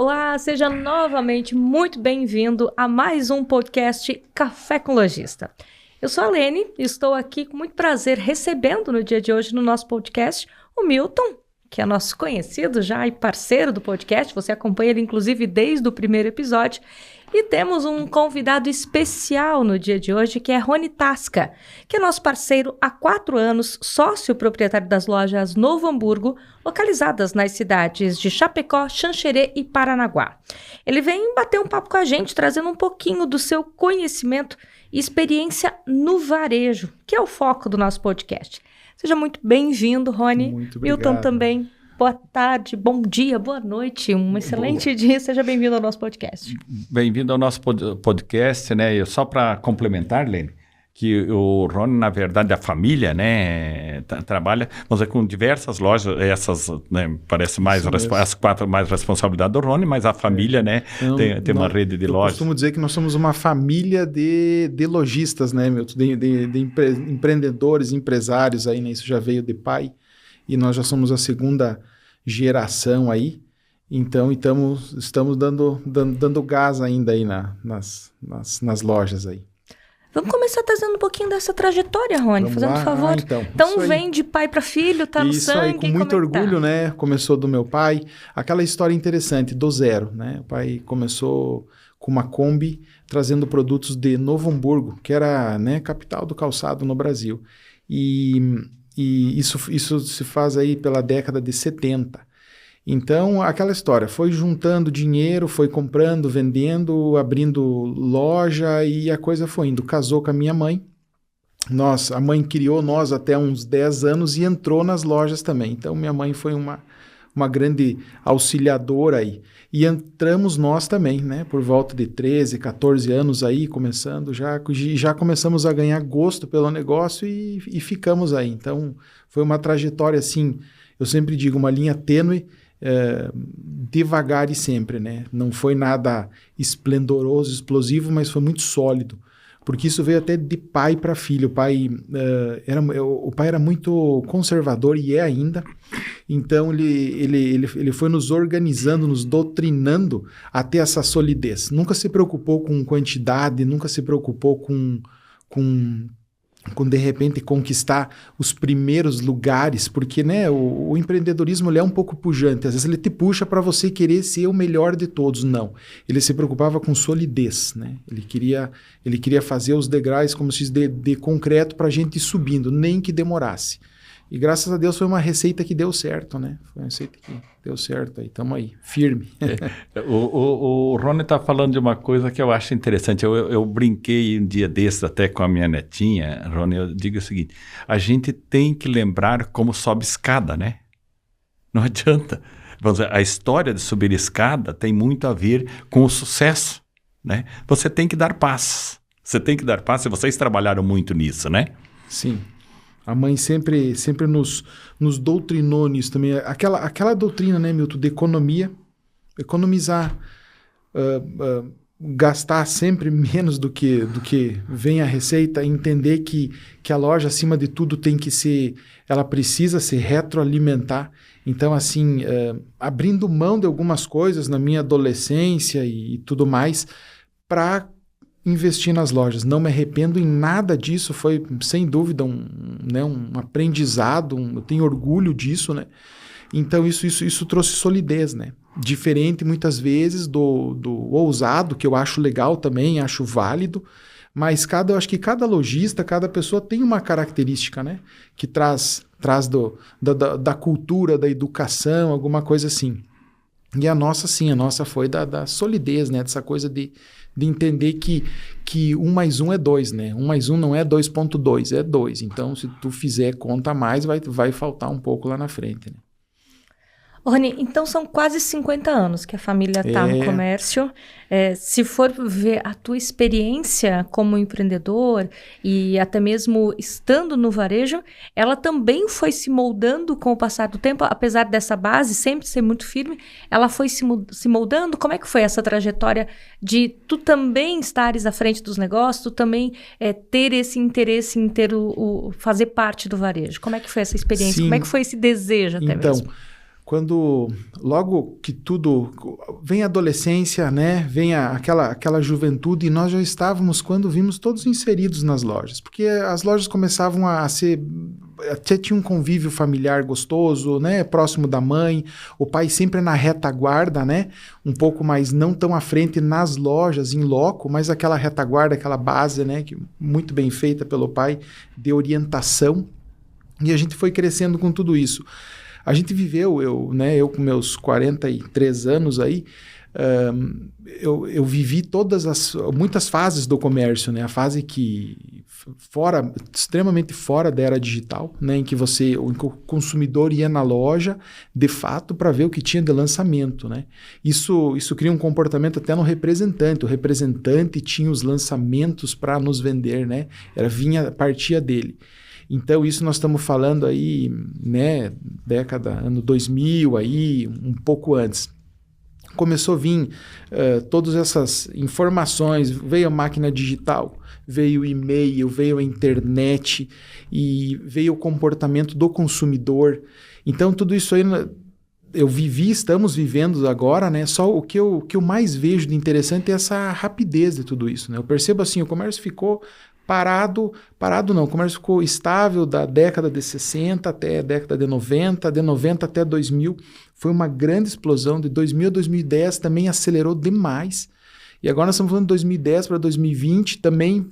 Olá, seja novamente muito bem-vindo a mais um podcast Café com Lojista. Eu sou a Lene e estou aqui com muito prazer recebendo no dia de hoje no nosso podcast o Milton, que é nosso conhecido já e parceiro do podcast. Você acompanha ele inclusive desde o primeiro episódio. E temos um convidado especial no dia de hoje, que é Rony Tasca, que é nosso parceiro há 4 anos, sócio proprietário das lojas Novo Hamburgo, localizadas nas cidades de Chapecó, Xanxerê e Paranaguá. Ele vem bater um papo com a gente, trazendo um pouquinho do seu conhecimento e experiência no varejo, que é o foco do nosso podcast. Seja muito bem-vindo, Rony. Muito obrigado. Milton também. Boa tarde, bom dia, boa noite, um excelente dia. Seja bem-vindo ao nosso podcast. Bem-vindo ao nosso podcast, né? E só para complementar, Lene, que o Rony, na verdade, a família, né, trabalha, vamos dizer, com diversas lojas, essas, né, parece mais as 4 mais responsabilidade do Rony, mas a família, né, tem uma rede de lojas. Eu costumo dizer que nós somos uma família de lojistas, né, Milton, de empreendedores, empresários aí, né, isso já veio de pai, e nós já somos a segunda geração aí, então estamos dando gás ainda aí nas lojas aí. Vamos começar trazendo um pouquinho dessa trajetória, Rony, fazendo um favor. Então vem de pai para filho, tá no sangue. Isso aí, com muito orgulho, né? Começou do meu pai. Aquela história interessante, do zero, né? O pai começou com uma Kombi, trazendo produtos de Novo Hamburgo, que era, né, capital do calçado no Brasil. E isso se faz aí pela década de 70. Então, aquela história, foi juntando dinheiro, foi comprando, vendendo, abrindo loja e a coisa foi indo. Casou com a minha mãe, a mãe criou nós até uns 10 anos e entrou nas lojas também. Então, minha mãe foi uma grande auxiliadora aí. E entramos nós também, né? Por volta de 13, 14 anos aí, começando, já começamos a ganhar gosto pelo negócio e ficamos aí. Então, foi uma trajetória assim, eu sempre digo, uma linha tênue, devagar e sempre, né? Não foi nada esplendoroso, explosivo, mas foi muito sólido. Porque isso veio até de pai para filho. O pai era muito conservador e é ainda. Então ele foi nos organizando, nos doutrinando até essa solidez. Nunca se preocupou com quantidade, nunca se preocupou com de repente conquistar os primeiros lugares, porque, né, o empreendedorismo ele é um pouco pujante, às vezes ele te puxa para você querer ser o melhor de todos. Não, ele se preocupava com solidez, né? Ele queria fazer os degraus como se diz de concreto para a gente ir subindo, nem que demorasse. E graças a Deus foi uma receita que deu certo, né? Foi uma receita que deu certo aí, estamos aí, firme. O Rony está falando de uma coisa que eu acho interessante. Eu brinquei um dia desses até com a minha netinha, Rony, eu digo o seguinte, a gente tem que lembrar como sobe escada, né? Não adianta. Vamos dizer, a história de subir escada tem muito a ver com o sucesso, né? Você tem que dar passos. Você tem que dar passos, e vocês trabalharam muito nisso, né? Sim. A mãe sempre nos doutrinou nisso também. Aquela doutrina, né, Milton, de economizar, gastar sempre menos do que vem a receita, entender que a loja, acima de tudo, ela precisa se retroalimentar. Então, assim, abrindo mão de algumas coisas na minha adolescência e tudo mais, para investir nas lojas. Não me arrependo em nada disso, foi sem dúvida um aprendizado, eu tenho orgulho disso, né? Então isso trouxe solidez, né? Diferente muitas vezes do ousado, que eu acho legal também, acho válido, mas eu acho que cada lojista, cada pessoa tem uma característica, né? Que traz da cultura, da educação, alguma coisa assim. E a nossa foi da solidez, né? Dessa coisa de entender que 1 mais 1 é 2, né? 1 mais 1 não é 2.2, é 2. Então, se tu fizer conta a mais, vai faltar um pouco lá na frente, né? Rony, então são quase 50 anos que a família está no comércio. Se for ver a tua experiência como empreendedor e até mesmo estando no varejo, ela também foi se moldando com o passar do tempo, apesar dessa base sempre ser muito firme, ela foi se moldando? Como é que foi essa trajetória de tu também estares à frente dos negócios, tu também ter esse interesse em fazer parte do varejo? Como é que foi essa experiência? Sim. Como é que foi esse desejo até mesmo? logo que tudo, vem a adolescência, né? Vem aquela juventude, e nós já estávamos, quando vimos, todos inseridos nas lojas, porque as lojas começavam a ser, até tinha um convívio familiar gostoso, né? Próximo da mãe, o pai sempre na retaguarda, né? Um pouco mais, não tão à frente nas lojas, em loco, mas aquela retaguarda, aquela base, né? Muito bem feita pelo pai, de orientação, e a gente foi crescendo com tudo isso. A gente viveu, eu com meus 43 anos aí, eu vivi muitas fases do comércio, né? A fase extremamente fora da era digital, né? Em que o consumidor ia na loja, de fato, para ver o que tinha de lançamento, né? Isso cria um comportamento até no representante. O representante tinha os lançamentos para nos vender, né? Partia dele. Então, isso nós estamos falando aí, né, ano 2000, aí, um pouco antes. Começou a vir todas essas informações, veio a máquina digital, veio o e-mail, veio a internet e veio o comportamento do consumidor. Então, tudo isso aí estamos vivendo agora, né? Só o que eu mais vejo de interessante é essa rapidez de tudo isso, né? Eu percebo assim, o comércio ficou parado não, o comércio ficou estável da década de 60 até a década de 90, de 90 até 2000, foi uma grande explosão, de 2000 a 2010 também acelerou demais, e agora nós estamos falando de 2010 para 2020 também,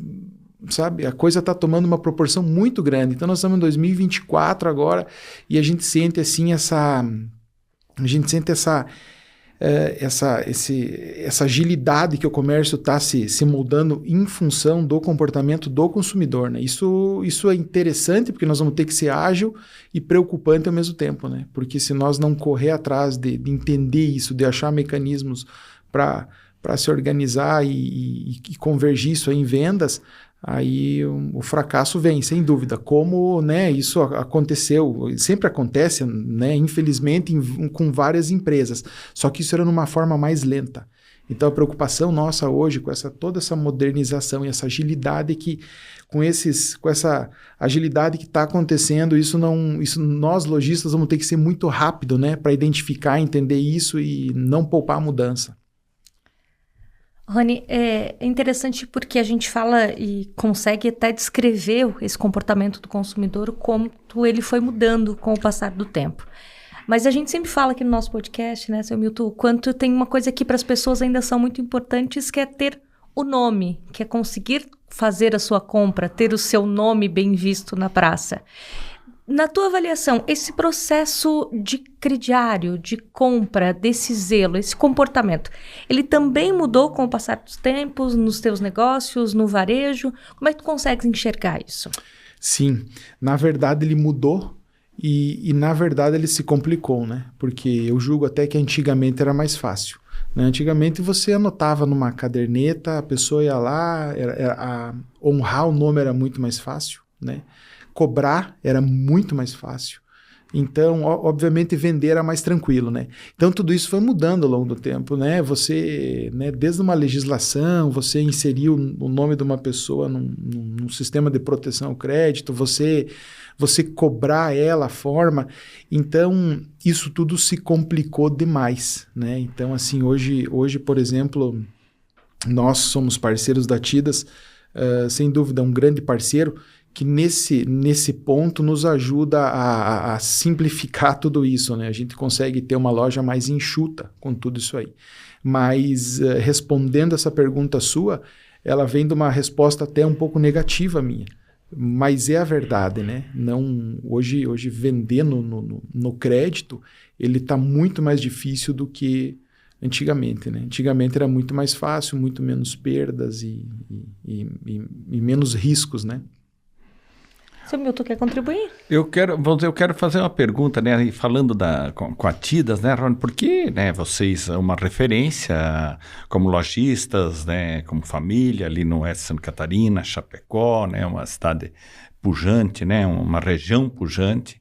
sabe, a coisa está tomando uma proporção muito grande, então nós estamos em 2024 agora, e a gente sente assim essa agilidade que o comércio está se moldando em função do comportamento do consumidor, né? Isso é interessante, porque nós vamos ter que ser ágil e preocupante ao mesmo tempo, né? Porque se nós não correr atrás de entender isso, de achar mecanismos para se organizar e convergir isso em vendas, aí o fracasso vem, sem dúvida. Como, né, isso aconteceu, sempre acontece, né, infelizmente, com várias empresas. Só que isso era numa forma mais lenta. Então a preocupação nossa hoje, com toda essa modernização e essa agilidade com essa agilidade que está acontecendo, isso nós lojistas vamos ter que ser muito rápido, né, para identificar, entender isso e não poupar a mudança. Rony, é interessante porque a gente fala e consegue até descrever esse comportamento do consumidor, como ele foi mudando com o passar do tempo. Mas a gente sempre fala aqui no nosso podcast, né, seu Milton, o quanto tem uma coisa que para as pessoas ainda são muito importantes, que é ter o nome, que é conseguir fazer a sua compra, ter o seu nome bem visto na praça. Na tua avaliação, esse processo de crediário, de compra, desse zelo, esse comportamento, ele também mudou com o passar dos tempos, nos teus negócios, no varejo? Como é que tu consegues enxergar isso? Sim, na verdade ele mudou e na verdade ele se complicou, né? Porque eu julgo até que antigamente era mais fácil. Né? Antigamente você anotava numa caderneta, a pessoa ia lá, honrar o nome era muito mais fácil, né? Cobrar era muito mais fácil. Então, obviamente, vender era mais tranquilo, né? Então, tudo isso foi mudando ao longo do tempo, né? Você, né, desde uma legislação, você inseriu o nome de uma pessoa num sistema de proteção ao crédito, você cobrar ela, a forma. Então, isso tudo se complicou demais, né? Então, assim, hoje, por exemplo, nós somos parceiros da Tidas, sem dúvida, um grande parceiro, que nesse ponto nos ajuda a simplificar tudo isso, né? A gente consegue ter uma loja mais enxuta com tudo isso aí. Mas respondendo essa pergunta sua, ela vem de uma resposta até um pouco negativa minha. Mas é a verdade, né? Hoje vender no crédito, ele está muito mais difícil do que antigamente, né? Antigamente era muito mais fácil, muito menos perdas e menos riscos, né? Seu Milton, quer contribuir? Eu quero fazer uma pergunta, né, falando com a Tidas, né, Ron, porque, né, vocês são uma referência como lojistas, né, como família ali no oeste de Santa Catarina, Chapecó, né, uma cidade pujante, né, uma região pujante,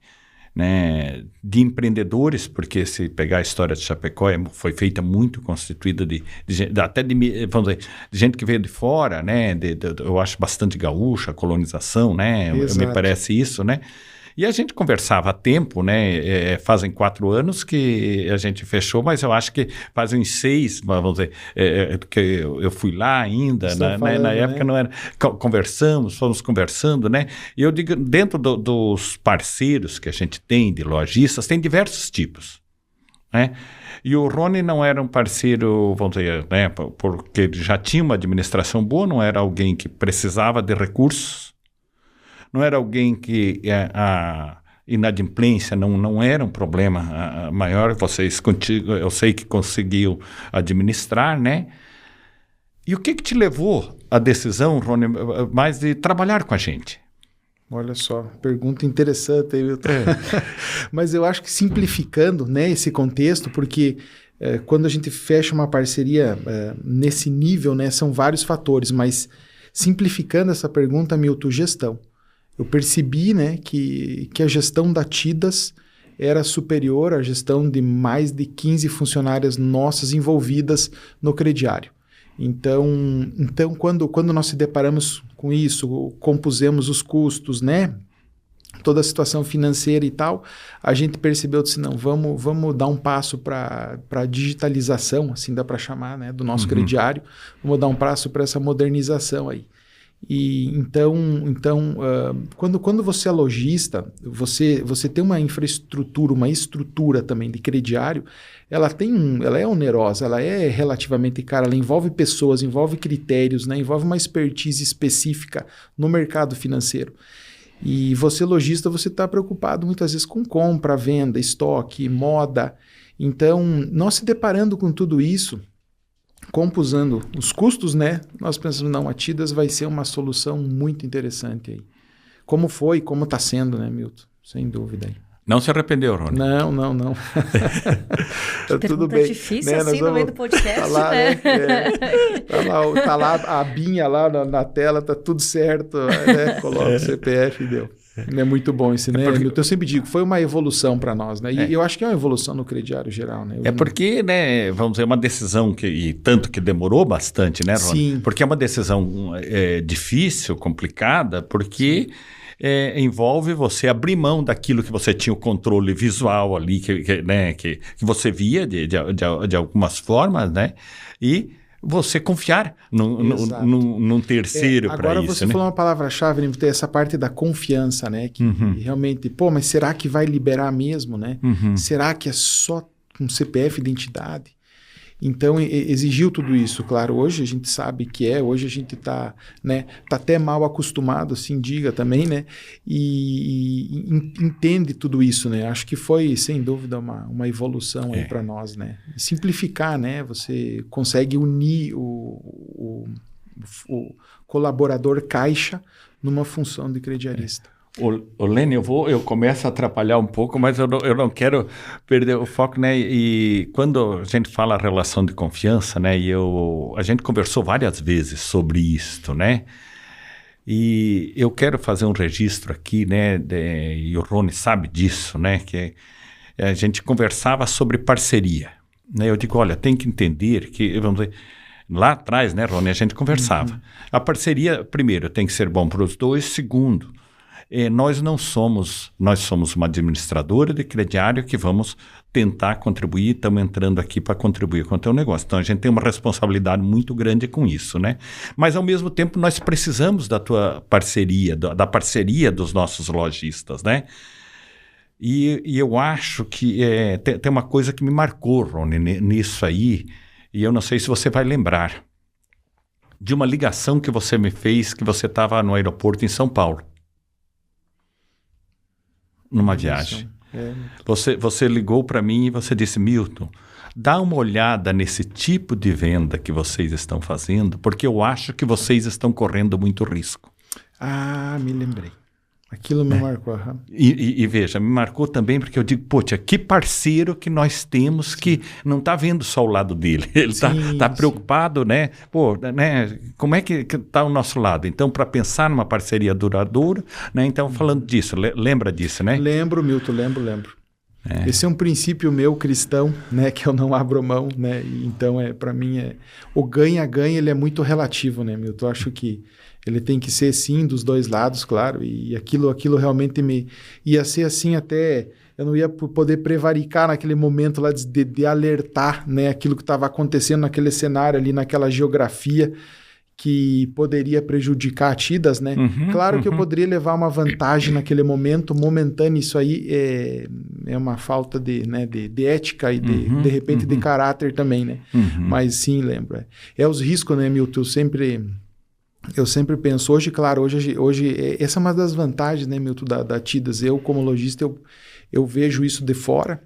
né, de empreendedores, porque se pegar a história de Chapecó, foi feita muito constituída até de, vamos dizer, de gente que veio de fora, né, eu acho bastante gaúcha, a colonização, né, me parece isso, né, E a gente conversava há tempo, né? Fazem 4 anos que a gente fechou, mas eu acho que fazem 6, vamos dizer, que eu fui lá ainda, na época, né? Não era. Fomos conversando, né? E eu digo, dentro dos parceiros que a gente tem, de lojistas, tem diversos tipos, né? E o Rony não era um parceiro, vamos dizer, né? Porque ele já tinha uma administração boa, não era alguém que precisava de recursos, não era alguém que a inadimplência não era um problema maior, eu sei que conseguiu administrar, né? E o que te levou à decisão, Rony, mais de trabalhar com a gente? Olha só, pergunta interessante aí, Milton. Mas eu acho que simplificando, né, esse contexto, porque quando a gente fecha uma parceria nesse nível, né, são vários fatores, mas simplificando essa pergunta, Milton, gestão. Eu percebi, né, que a gestão da TIDAS era superior à gestão de mais de 15 funcionárias nossas envolvidas no crediário. Então quando nós se deparamos com isso, compusemos os custos, né, toda a situação financeira e tal, a gente percebeu assim, não, vamos dar um passo para a digitalização, assim dá para chamar, né, do nosso crediário, vamos dar um passo para essa modernização aí. E então quando você é lojista, você tem uma infraestrutura, uma estrutura também de crediário, ela é onerosa, ela é relativamente cara, ela envolve pessoas, envolve critérios, né, envolve uma expertise específica no mercado financeiro. E você lojista, você está preocupado muitas vezes com compra, venda, estoque, moda. Então, nós se deparando com tudo isso, compusando os custos, né? Nós pensamos, não, a TIDAS vai ser uma solução muito interessante aí. Como foi, como está sendo, né, Milton? Sem dúvida aí. Não se arrependeu, Rony? Não. Tá tudo bem. Difícil, né? Assim, no meio do podcast, tá lá, né? Tá lá a abinha lá na tela, tá tudo certo, né? Coloca o CPF e deu. É muito bom esse, né? Eu sempre digo, foi uma evolução para nós, né? E eu acho que é uma evolução no crediário geral, né? Porque, né, vamos dizer, uma decisão e tanto que demorou bastante, né, Rony? Sim. Porque é uma decisão difícil, complicada, porque envolve você abrir mão daquilo que você tinha o controle visual ali, que você via de algumas formas, né? E você confiar num terceiro para isso. Agora você falou uma palavra-chave, né? Essa parte da confiança, né? Que realmente, mas será que vai liberar mesmo, né? Será que é só um CPF identidade? Então, exigiu tudo isso. Claro, hoje a gente sabe que hoje a gente está, né, tá até mal acostumado, assim, diga também, né? E entende tudo isso, né? Acho que foi, sem dúvida, uma evolução aí para nós, né? Simplificar, né? Você consegue unir o colaborador caixa numa função de crediarista. Lene, eu começo a atrapalhar um pouco, mas eu não quero perder o foco, né? E quando a gente fala relação de confiança, né? A gente conversou várias vezes sobre isto, né? E eu quero fazer um registro aqui, né? E o Rony sabe disso, né? Que a gente conversava sobre parceria, né? Eu digo, olha, tem que entender que, vamos dizer, lá atrás, né, Rony, a gente conversava. A parceria, primeiro, tem que ser bom para os dois. Segundo, nós somos uma administradora de crediário que vamos tentar contribuir, estamos entrando aqui para contribuir com o teu negócio. Então, a gente tem uma responsabilidade muito grande com isso, né? Mas, ao mesmo tempo, nós precisamos da tua parceria, da parceria dos nossos lojistas, né? E eu acho que tem uma coisa que me marcou, Rony, nisso aí, e eu não sei se você vai lembrar, de uma ligação que você me fez, que você estava no aeroporto em São Paulo. Numa viagem. Você ligou para mim e você disse, Milton, dá uma olhada nesse tipo de venda que vocês estão fazendo, porque eu acho que vocês estão correndo muito risco. Ah, me lembrei. Aquilo me marcou. E veja, me marcou também porque eu digo, poxa, que parceiro que nós temos que não está vendo só o lado dele. Ele está preocupado, né? Pô, né? Como é que está o nosso lado? Então, para pensar numa parceria duradoura, né? Então, falando disso, lembra disso, né? Lembro, Milton, lembro. Esse é um princípio meu cristão, né? Que eu não abro mão, né? E então, para mim, o ganha-ganha, ele é muito relativo, né, Milton? Eu acho que Ele tem que ser, sim, dos dois lados, claro, e aquilo realmente ia ser assim até... Eu não ia poder prevaricar naquele momento lá de alertar, né, aquilo que estava acontecendo naquele cenário ali, naquela geografia que poderia prejudicar a TIDAS, né? Claro que eu poderia levar uma vantagem naquele momento momentâneo, isso aí é uma falta de ética e de repente de caráter também, né? Mas sim, lembro. É os riscos, né, Milton? Eu sempre penso, hoje, claro, hoje essa é uma das vantagens, né, Milton, da TIDAS. Eu, como lojista, eu vejo isso de fora.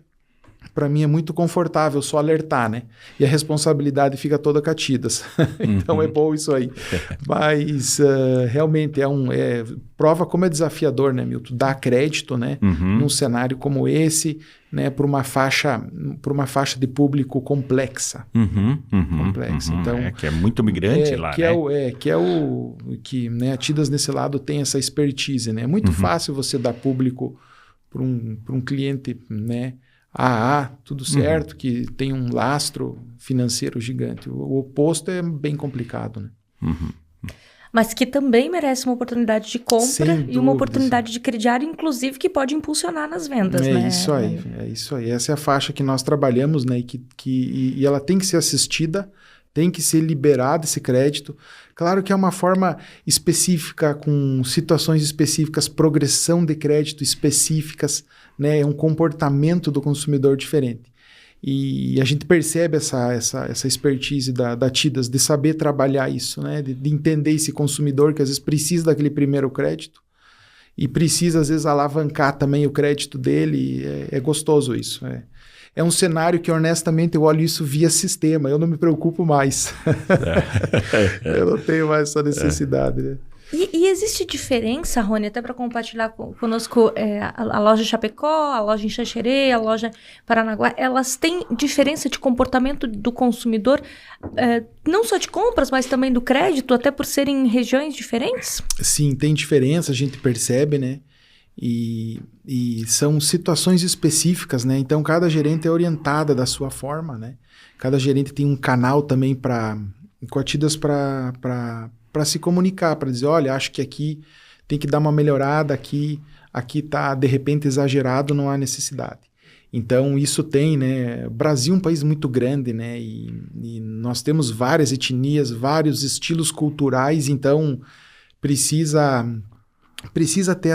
Para mim é muito confortável só alertar, né? E a responsabilidade fica toda com a TIDAS. Então é bom isso aí. Mas realmente prova como é desafiador, né, Milton? Dar crédito, né? Num cenário como esse, né? Para uma faixa de público complexa. Complexa. Então, que é muito migrante lá, né? Que né, a TIDAS nesse lado tem essa expertise, né? É muito fácil você dar público para um cliente, né? Tudo certo, que tem um lastro financeiro gigante. O oposto é bem complicado, né? Mas que também merece uma oportunidade de compra e uma oportunidade de crediário, inclusive, que pode impulsionar nas vendas, né? É isso aí. Essa é a faixa que nós trabalhamos, né? E ela tem que ser assistida, tem que ser liberado esse crédito. Claro que é uma forma específica, com situações específicas, progressão de crédito específicas, né? É um comportamento do consumidor diferente. E a gente percebe essa expertise da TIDAS de saber trabalhar isso, né? De entender esse consumidor que às vezes precisa daquele primeiro crédito e precisa às vezes alavancar também o crédito dele. É gostoso isso, É um cenário que, honestamente, eu olho isso via sistema. Eu não me preocupo mais. Eu não tenho mais essa necessidade. Né? E existe diferença, Rony, até para compartilhar conosco, a loja Chapecó, a loja em Xanxerê, a loja Paranaguá, elas têm diferença de comportamento do consumidor, não só de compras, mas também do crédito, até por serem regiões diferentes? Sim, tem diferença, a gente percebe, né? E são situações específicas, né? Então, cada gerente é orientada da sua forma, né? Cada gerente tem um canal também com a TIDAS para se comunicar, para dizer, olha, acho que aqui tem que dar uma melhorada, aqui está, de repente, exagerado, não há necessidade. Então, isso tem, né? O Brasil é um país muito grande, né? E nós temos várias etnias, vários estilos culturais, então precisa ter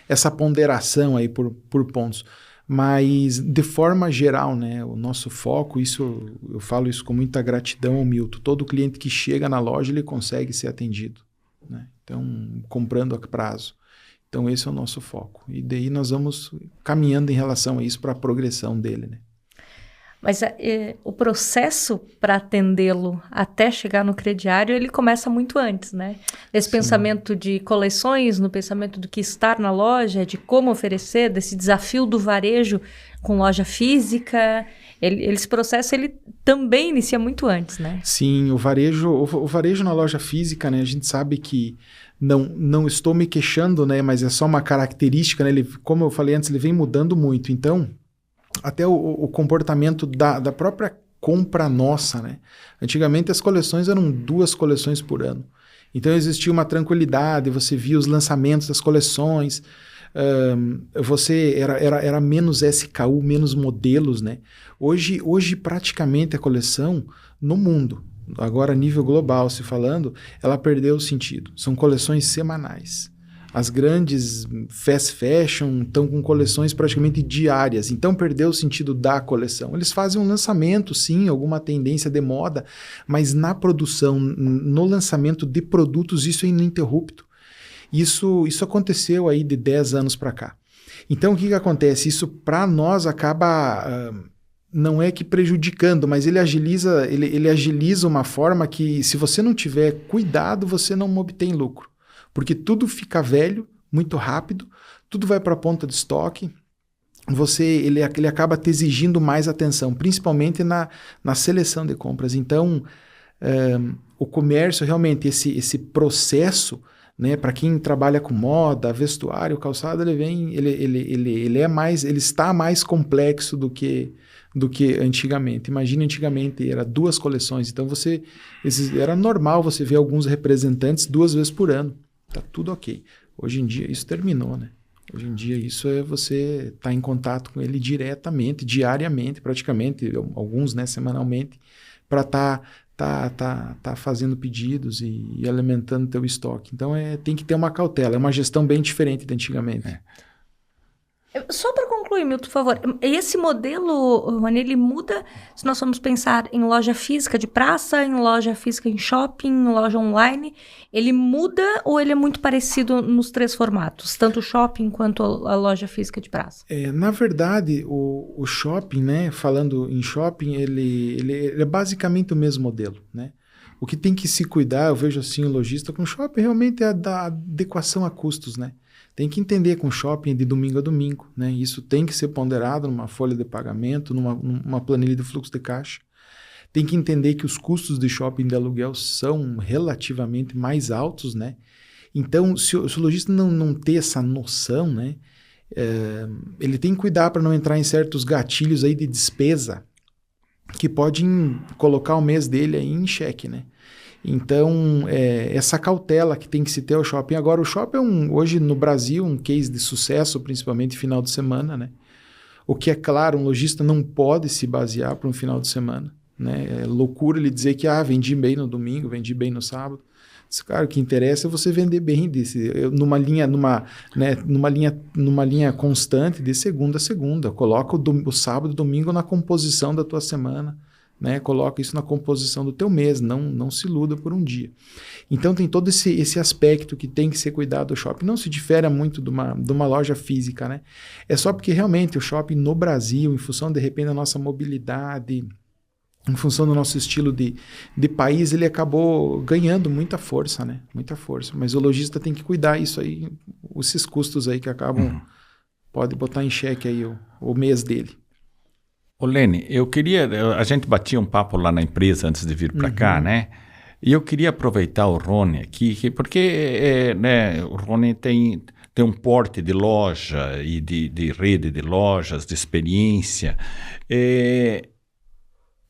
essa ponderação aí por pontos. Mas, de forma geral, né, o nosso foco, eu falo isso com muita gratidão ao Milton, todo cliente que chega na loja, ele consegue ser atendido, né? Então, comprando a prazo. Então, esse é o nosso foco. E daí nós vamos caminhando em relação a isso para a progressão dele, né? Mas o processo para atendê-lo até chegar no crediário, ele começa muito antes, né? Nesse pensamento de coleções, no pensamento do que estar na loja, de como oferecer, desse desafio do varejo com loja física. Esse processo ele também inicia muito antes, né? Sim, o varejo na loja física, né? A gente sabe que não estou me queixando, né? Mas é só uma característica, né? Como eu falei antes, ele vem mudando muito. Então, até o comportamento da própria compra nossa, né? Antigamente as coleções eram 2 coleções por ano. Então existia uma tranquilidade, você via os lançamentos das coleções, era menos SKU, menos modelos, né? Hoje praticamente a coleção no mundo, agora a nível global se falando, ela perdeu o sentido. São coleções semanais. As grandes fast fashion estão com coleções praticamente diárias, então perdeu o sentido da coleção. Eles fazem um lançamento, sim, alguma tendência de moda, mas na produção, no lançamento de produtos, isso é ininterrupto. Isso aconteceu aí de 10 anos para cá. Então o que acontece? Isso para nós acaba... não é que prejudicando, mas ele agiliza uma forma que, se você não tiver cuidado, você não obtém lucro. Porque tudo fica velho, muito rápido, tudo vai para a ponta de estoque, ele acaba te exigindo mais atenção, principalmente na seleção de compras. Então, o comércio, realmente, esse processo, né? Para quem trabalha com moda, vestuário, calçado, ele está mais complexo do que antigamente. Imagina, antigamente era 2 coleções, então era normal você ver alguns representantes 2 vezes por ano. Tá tudo ok. Hoje em dia isso terminou, né? Hoje em dia isso é você estar em contato com ele diretamente, diariamente, praticamente, alguns, né, semanalmente, para tá fazendo pedidos e alimentando teu estoque. Então tem que ter uma cautela, é uma gestão bem diferente de antigamente. Só para concluir, Milton, por favor, esse modelo, Rony, ele muda se nós formos pensar em loja física de praça, em loja física em shopping, em loja online, ele muda ou ele é muito parecido nos 3 formatos, tanto o shopping quanto a loja física de praça? Na verdade, o shopping, né, falando em shopping, ele é basicamente o mesmo modelo, né? O que tem que se cuidar, eu vejo assim, o lojista com shopping, realmente é da adequação a custos, né? Tem que entender com shopping de domingo a domingo, né? Isso tem que ser ponderado numa folha de pagamento, numa planilha de fluxo de caixa. Tem que entender que os custos de shopping de aluguel são relativamente mais altos, né? Então, se o lojista não ter essa noção, né? Ele tem que cuidar para não entrar em certos gatilhos aí de despesa que podem colocar o mês dele aí em xeque, né? Então, essa cautela que tem que se ter ao shopping. Agora, o shopping é hoje no Brasil um case de sucesso, principalmente final de semana, né? O que é claro, um lojista não pode se basear para um final de semana, né? É loucura ele dizer que vendi bem no domingo, vendi bem no sábado. Cara, o que interessa é você vender bem numa linha constante de segunda a segunda. Coloca o sábado e domingo na composição da tua semana, né? Coloca isso na composição do teu mês, não se iluda por um dia. Então tem todo esse aspecto que tem que ser cuidado do shopping. Não se difere muito de uma loja física, né? É só porque realmente o shopping no Brasil, em função de repente da nossa mobilidade, em função do nosso estilo de país, ele acabou ganhando muita força, né? Muita força. Mas o lojista tem que cuidar isso aí, esses custos aí que acabam, pode botar em xeque aí o mês dele. Ô Lene, a gente batia um papo lá na empresa antes de vir para cá, né? E eu queria aproveitar o Rony aqui, porque né, o Rony tem um porte de loja e de rede de lojas, de experiência,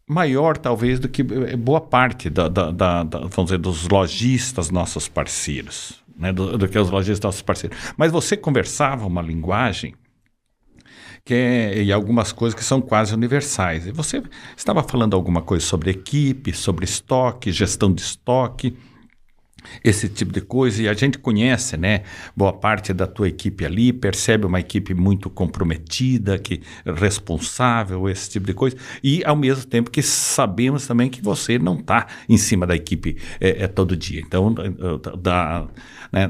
maior talvez do que boa parte vamos dizer, dos lojistas nossos parceiros, né? do que os lojistas nossos parceiros. Mas você conversava uma linguagem e algumas coisas que são quase universais. E você estava falando alguma coisa sobre equipe, sobre estoque, gestão de estoque, esse tipo de coisa, e a gente conhece, né, boa parte da tua equipe ali, percebe uma equipe muito comprometida, responsável, esse tipo de coisa, e ao mesmo tempo que sabemos também que você não está em cima da equipe todo dia, então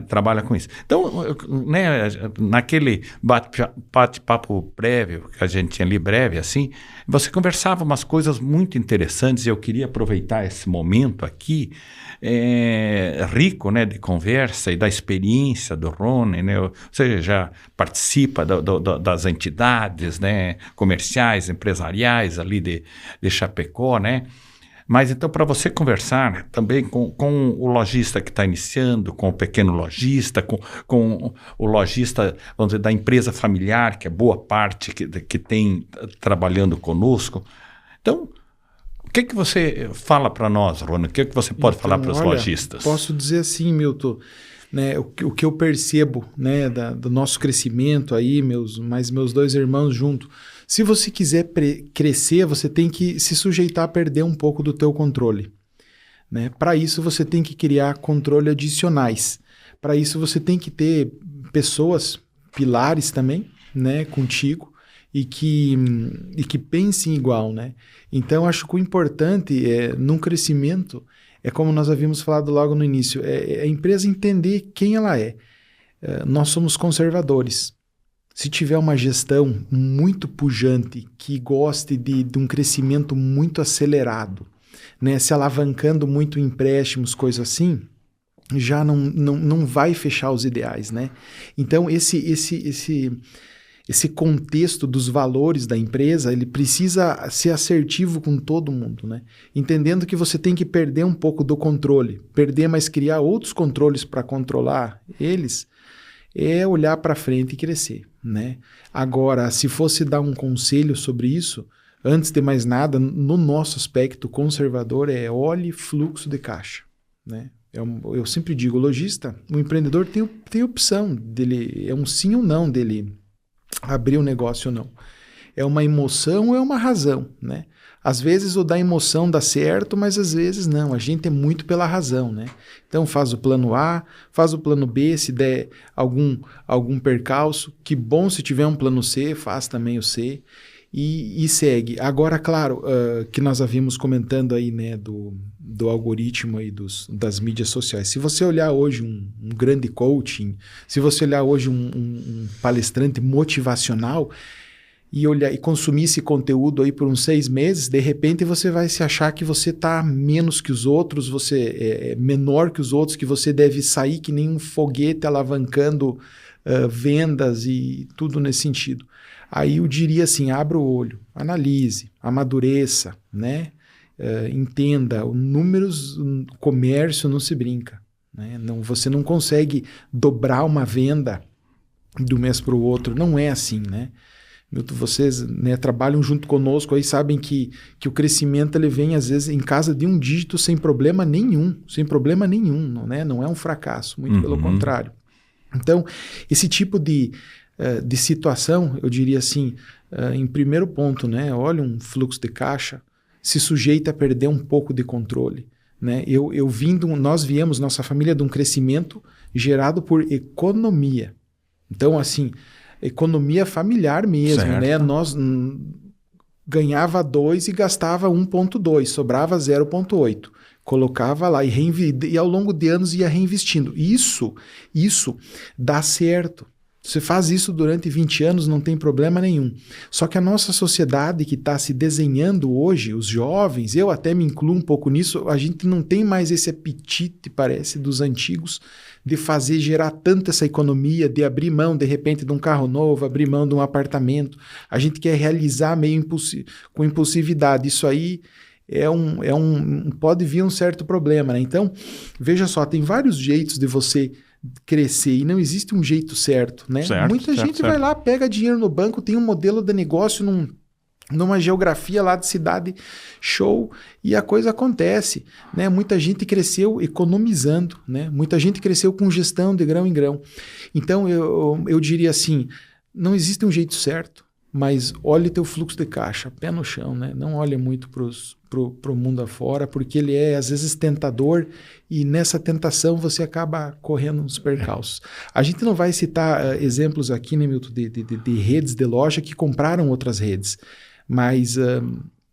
trabalha com isso. Então, né, naquele bate-papo prévio que a gente tinha ali, breve assim, você conversava umas coisas muito interessantes, e eu queria aproveitar esse momento aqui, rico, né, de conversa e da experiência do Rony, né? Você já participa das entidades, né, comerciais, empresariais ali de Chapecó, né? Mas então, para você conversar também com o lojista que está iniciando, com o pequeno lojista, com o lojista, vamos dizer, da empresa familiar, que é boa parte que tem trabalhando conosco. Então, o que você fala para nós, Rony? O que você pode falar para os lojistas? Posso dizer assim, Milton, né, o que eu percebo, né, do nosso crescimento aí, meus 2 irmãos juntos. Se você quiser crescer, você tem que se sujeitar a perder um pouco do teu controle, né? Para isso, você tem que criar controle adicionais. Para isso, você tem que ter pessoas, pilares também, né, contigo, e que pensem igual, né? Então, acho que o importante num crescimento é como nós havíamos falado logo no início, é a empresa entender quem ela é. Nós somos conservadores. Se tiver uma gestão muito pujante, que goste de um crescimento muito acelerado, né, se alavancando muito em empréstimos, coisa assim, já não vai fechar os ideais, né? Então, esse contexto dos valores da empresa, ele precisa ser assertivo com todo mundo, né? Entendendo que você tem que perder um pouco do controle, mas criar outros controles para controlar eles, é olhar para frente e crescer, né? Agora, se fosse dar um conselho sobre isso, antes de mais nada, no nosso aspecto conservador, olhe fluxo de caixa, né? Eu sempre digo, o lojista, o empreendedor tem opção dele, é um sim ou não dele abrir um negócio ou não. É uma emoção ou é uma razão, né? Às vezes o da emoção dá certo, mas às vezes não. A gente é muito pela razão, né? Então faz o plano A, faz o plano B, se der algum percalço. Que bom se tiver um plano C, faz também o C. E segue. Agora, claro, que nós havíamos comentando aí, né, do algoritmo aí das mídias sociais. Se você olhar hoje um grande coaching, se você olhar hoje um palestrante motivacional e consumir esse conteúdo aí por uns 6 meses, de repente você vai se achar que você está menos que os outros, você é menor que os outros, que você deve sair que nem um foguete alavancando vendas e tudo nesse sentido. Aí eu diria assim, abra o olho, analise, amadureça, né? Entenda, números, comércio não se brinca, né? Você não consegue dobrar uma venda do mês para o outro, não é assim, né? Milton, vocês, né, trabalham junto conosco aí, sabem que o crescimento ele vem às vezes em casa de um dígito sem problema nenhum, não, né? Não é um fracasso, muito pelo contrário. Então, esse tipo de situação, eu diria assim, em primeiro ponto, né, olha um fluxo de caixa, se sujeita a perder um pouco de controle, né? Nós viemos, nossa família, de um crescimento gerado por economia. Então, assim, economia familiar mesmo, certo, né? Nós ganhava 2 e gastava 1,2, sobrava 0,8. Colocava lá e ao longo de anos ia reinvestindo. Isso dá certo. Você faz isso durante 20 anos, não tem problema nenhum. Só que a nossa sociedade que está se desenhando hoje, os jovens, eu até me incluo um pouco nisso, a gente não tem mais esse apetite, parece, dos antigos, de gerar tanta essa economia, de abrir mão, de repente, de um carro novo, abrir mão de um apartamento. A gente quer realizar meio com impulsividade. Isso aí pode vir um certo problema, né? Então, veja só, tem vários jeitos de você crescer e não existe um jeito certo, né? Muita gente vai lá, pega dinheiro no banco, tem um modelo de negócio numa geografia lá de cidade show e a coisa acontece, né? Muita gente cresceu economizando, né? Muita gente cresceu com gestão de grão em grão. Então eu diria assim, não existe um jeito certo, mas olhe teu fluxo de caixa, pé no chão, né? Não olhe muito pro mundo afora, porque ele é às vezes tentador e nessa tentação você acaba correndo uns percalços. A gente não vai citar exemplos aqui, né, Milton, de redes de loja que compraram outras redes, mas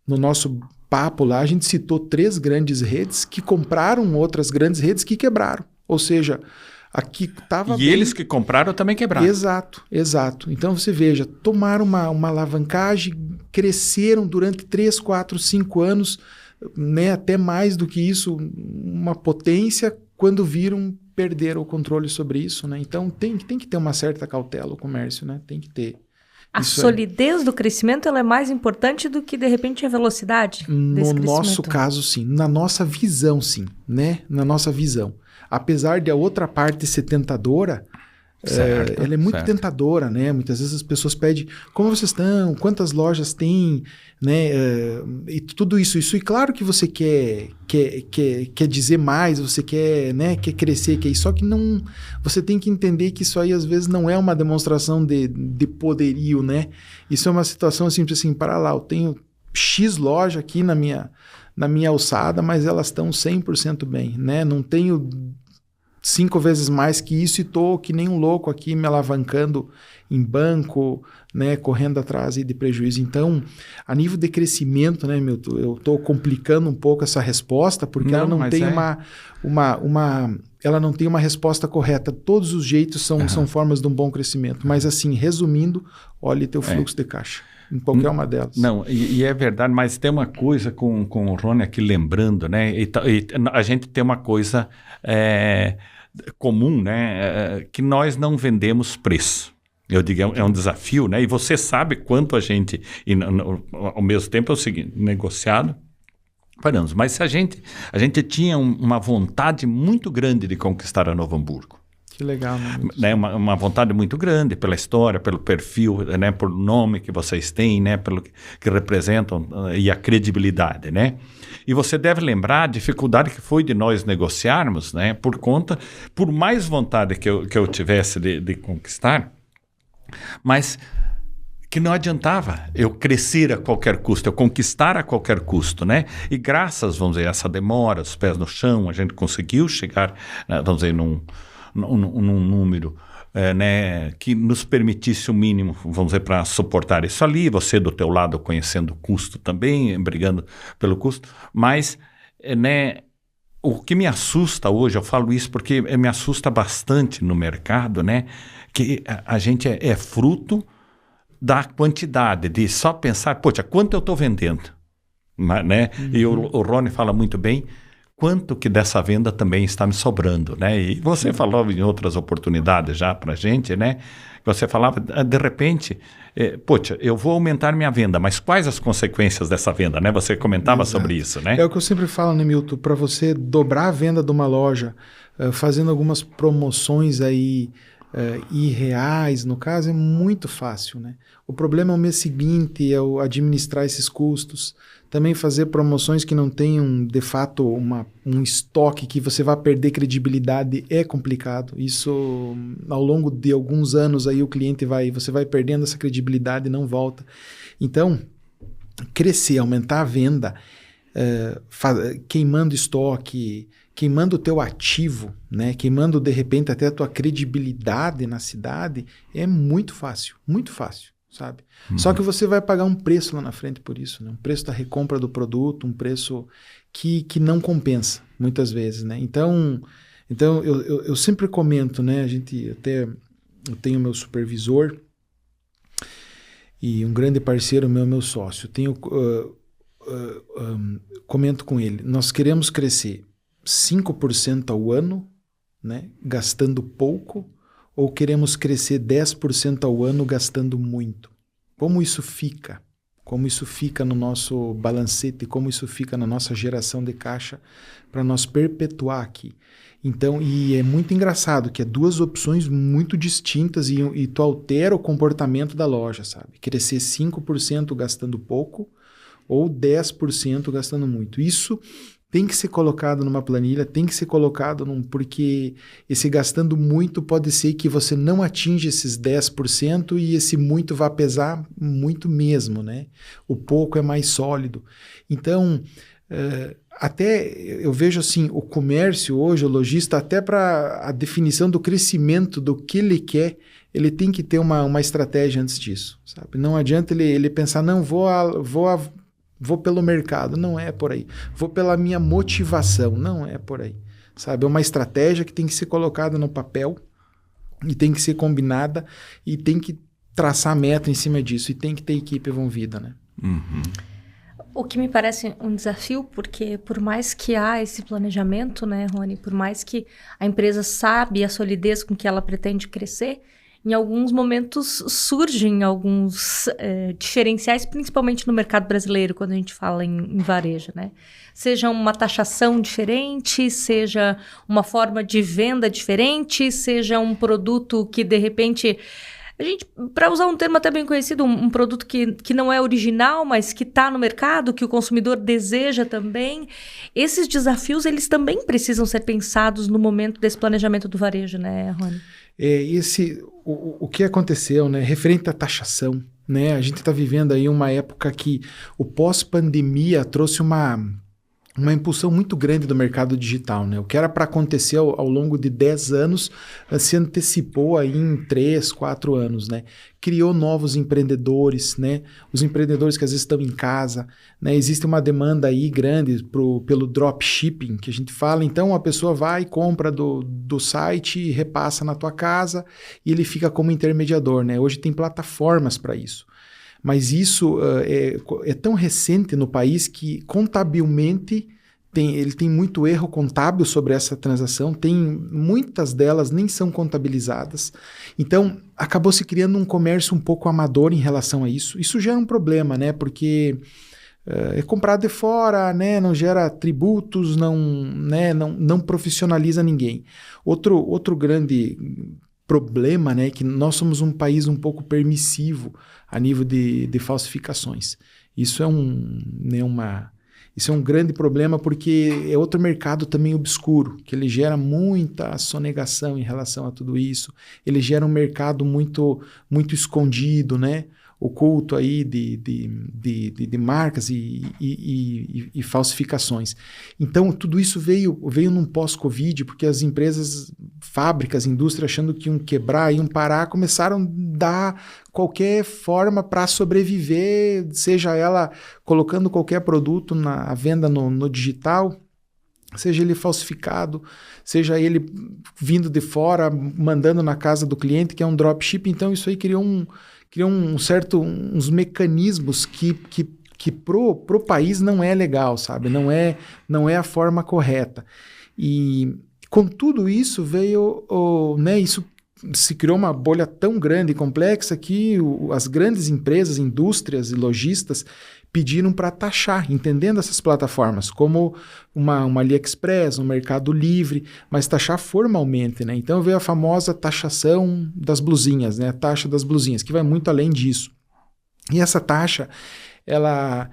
no nosso papo lá a gente citou 3 grandes redes que compraram outras grandes redes que quebraram, ou seja, aqui estava bem... eles que compraram também quebraram. Exato. Então você veja, tomaram uma alavancagem, cresceram durante 3, 4, 5 anos, né, até mais do que isso, uma potência, quando viram, perderam o controle sobre isso, né? Então tem que ter uma certa cautela o comércio, né? Tem que ter. A solidez do crescimento ela é mais importante do que, de repente, a velocidade desse crescimento? No nosso caso, sim. Na nossa visão, sim, né? Na nossa visão. Apesar de a outra parte ser tentadora, ela é muito tentadora, né? Muitas vezes as pessoas pedem, como vocês estão? Quantas lojas tem? Né? E tudo isso. E claro que você quer dizer mais, você quer, né? Quer crescer, só que não... Você tem que entender que isso aí às vezes não é uma demonstração de poderio, né? Isso é uma situação assim, para lá, eu tenho X loja aqui na minha alçada, mas elas estão 100% bem, né? Não tenho 5 vezes mais que isso e tô que nem um louco aqui me alavancando em banco, né? Correndo atrás de prejuízo. Então, a nível de crescimento, né, Milton, eu tô complicando um pouco essa resposta, porque ela não tem ela não tem uma resposta correta. Todos os jeitos são formas de um bom crescimento. Mas assim, resumindo, olhe teu fluxo de caixa. Em qualquer uma delas. Não, e é verdade, mas tem uma coisa com o Rony aqui lembrando, né? E a gente tem uma coisa comum, né? Que nós não vendemos preço. Eu digo, é um desafio, né? E você sabe quanto a gente, ao mesmo tempo é o seguinte, negociado, paramos. Mas se a gente tinha uma vontade muito grande de conquistar a Novo Hamburgo. Que legal, né? Uma vontade muito grande pela história, pelo perfil, né? Por nome que vocês têm, né? Pelo que representam e a credibilidade, né? E você deve lembrar a dificuldade que foi de nós negociarmos, né? Por mais vontade que eu tivesse de conquistar, mas que não adiantava eu crescer a qualquer custo, eu conquistar a qualquer custo, né? E graças, vamos dizer, a essa demora, os pés no chão, a gente conseguiu chegar, vamos dizer, num número né, que nos permitisse o mínimo, vamos dizer, para suportar isso ali, você do teu lado conhecendo o custo também, brigando pelo custo, mas né, o que me assusta hoje, eu falo isso porque me assusta bastante no mercado, né, que a gente é fruto da quantidade, de só pensar, poxa, quanto eu estou vendendo? Né? E o Rony fala muito bem, quanto que dessa venda também está me sobrando, né? E você falou em outras oportunidades já para a gente, né? Você falava, de repente, poxa, eu vou aumentar minha venda, mas quais as consequências dessa venda, né? Você comentava sobre isso, né? É o que eu sempre falo, né, Milton? Para você dobrar a venda de uma loja, fazendo algumas promoções aí irreais, no caso, é muito fácil, né? O problema é o mês seguinte, é o administrar esses custos. Também fazer promoções que não tenham, de fato, um estoque que você vai perder credibilidade é complicado. Isso, ao longo de alguns anos, aí você vai perdendo essa credibilidade e não volta. Então, crescer, aumentar a venda, queimando estoque, queimando o teu ativo, né? Queimando, de repente, até a tua credibilidade na cidade, é muito fácil, sabe? Só que você vai pagar um preço lá na frente por isso, né? Um preço da recompra do produto, um preço que não compensa, muitas vezes, né? Então eu sempre comento, né? Eu tenho meu supervisor e um grande parceiro meu sócio. Comento com ele, nós queremos crescer 5% ao ano, né? Gastando pouco, ou queremos crescer 10% ao ano gastando muito? Como isso fica? Como isso fica no nosso balancete? Como isso fica na nossa geração de caixa para nós perpetuar aqui? Então, e é muito engraçado que é duas opções muito distintas e tu altera o comportamento da loja, sabe? Crescer 5% gastando pouco ou 10% gastando muito. Isso tem que ser colocado numa planilha, tem que ser colocado porque esse gastando muito pode ser que você não atinja esses 10% e esse muito vai pesar muito mesmo, né? O pouco é mais sólido. Então, até eu vejo assim, o comércio hoje, o lojista, até para a definição do crescimento do que ele quer, ele tem que ter uma estratégia antes disso, sabe? Não adianta ele pensar, não, vou pelo mercado, não é por aí. Vou pela minha motivação, não é por aí. Sabe? É uma estratégia que tem que ser colocada no papel e tem que ser combinada e tem que traçar meta em cima disso e tem que ter equipe envolvida, né? O que me parece um desafio, porque por mais que há esse planejamento, né, Rony, por mais que a empresa sabe a solidez com que ela pretende crescer, em alguns momentos surgem alguns diferenciais, principalmente no mercado brasileiro, quando a gente fala em varejo, né? Seja uma taxação diferente, seja uma forma de venda diferente, seja um produto que, de repente, para usar um termo até bem conhecido, um produto que não é original, mas que está no mercado, que o consumidor deseja também. Esses desafios, eles também precisam ser pensados no momento desse planejamento do varejo, né, Rony? O que aconteceu, né, referente à taxação, né, a gente está vivendo aí uma época que o pós-pandemia trouxe uma impulsão muito grande do mercado digital, né? O que era para acontecer ao longo de 10 anos se antecipou aí em 3, 4 anos, né? Criou novos empreendedores, né? Os empreendedores que às vezes estão em casa, né? Existe uma demanda aí grande pelo dropshipping, que a gente fala. Então a pessoa vai e compra do site e repassa na tua casa e ele fica como intermediador, né? Hoje tem plataformas para isso. Mas isso é tão recente no país que contabilmente ele tem muito erro contábil sobre essa transação, muitas delas nem são contabilizadas. Então, acabou se criando um comércio um pouco amador em relação a isso. Isso gera um problema, né? Porque é comprado de fora, né? Não gera tributos, não profissionaliza ninguém. Outro grande problema, né, é que nós somos um país um pouco permissivo a nível de falsificações. Isso é um grande problema porque é outro mercado também obscuro, que ele gera muita sonegação em relação a tudo isso. Ele gera um mercado muito, muito escondido, né? Oculto aí de marcas e falsificações. Então, tudo isso veio num pós-Covid, porque as empresas, fábricas, indústria, achando que iam quebrar, iam parar, começaram a dar qualquer forma para sobreviver, seja ela colocando qualquer produto à venda no digital, seja ele falsificado, seja ele vindo de fora, mandando na casa do cliente, que é um dropship. Então, isso aí criou uns mecanismos que pro país não é legal, sabe? Não é a forma correta. E com tudo isso veio, isso se criou uma bolha tão grande e complexa que as grandes empresas, indústrias e lojistas pediram para taxar, entendendo essas plataformas, como uma AliExpress, um Mercado Livre, mas taxar formalmente, né? Então veio a famosa taxação das blusinhas, né? A taxa das blusinhas, que vai muito além disso. E essa taxa, ela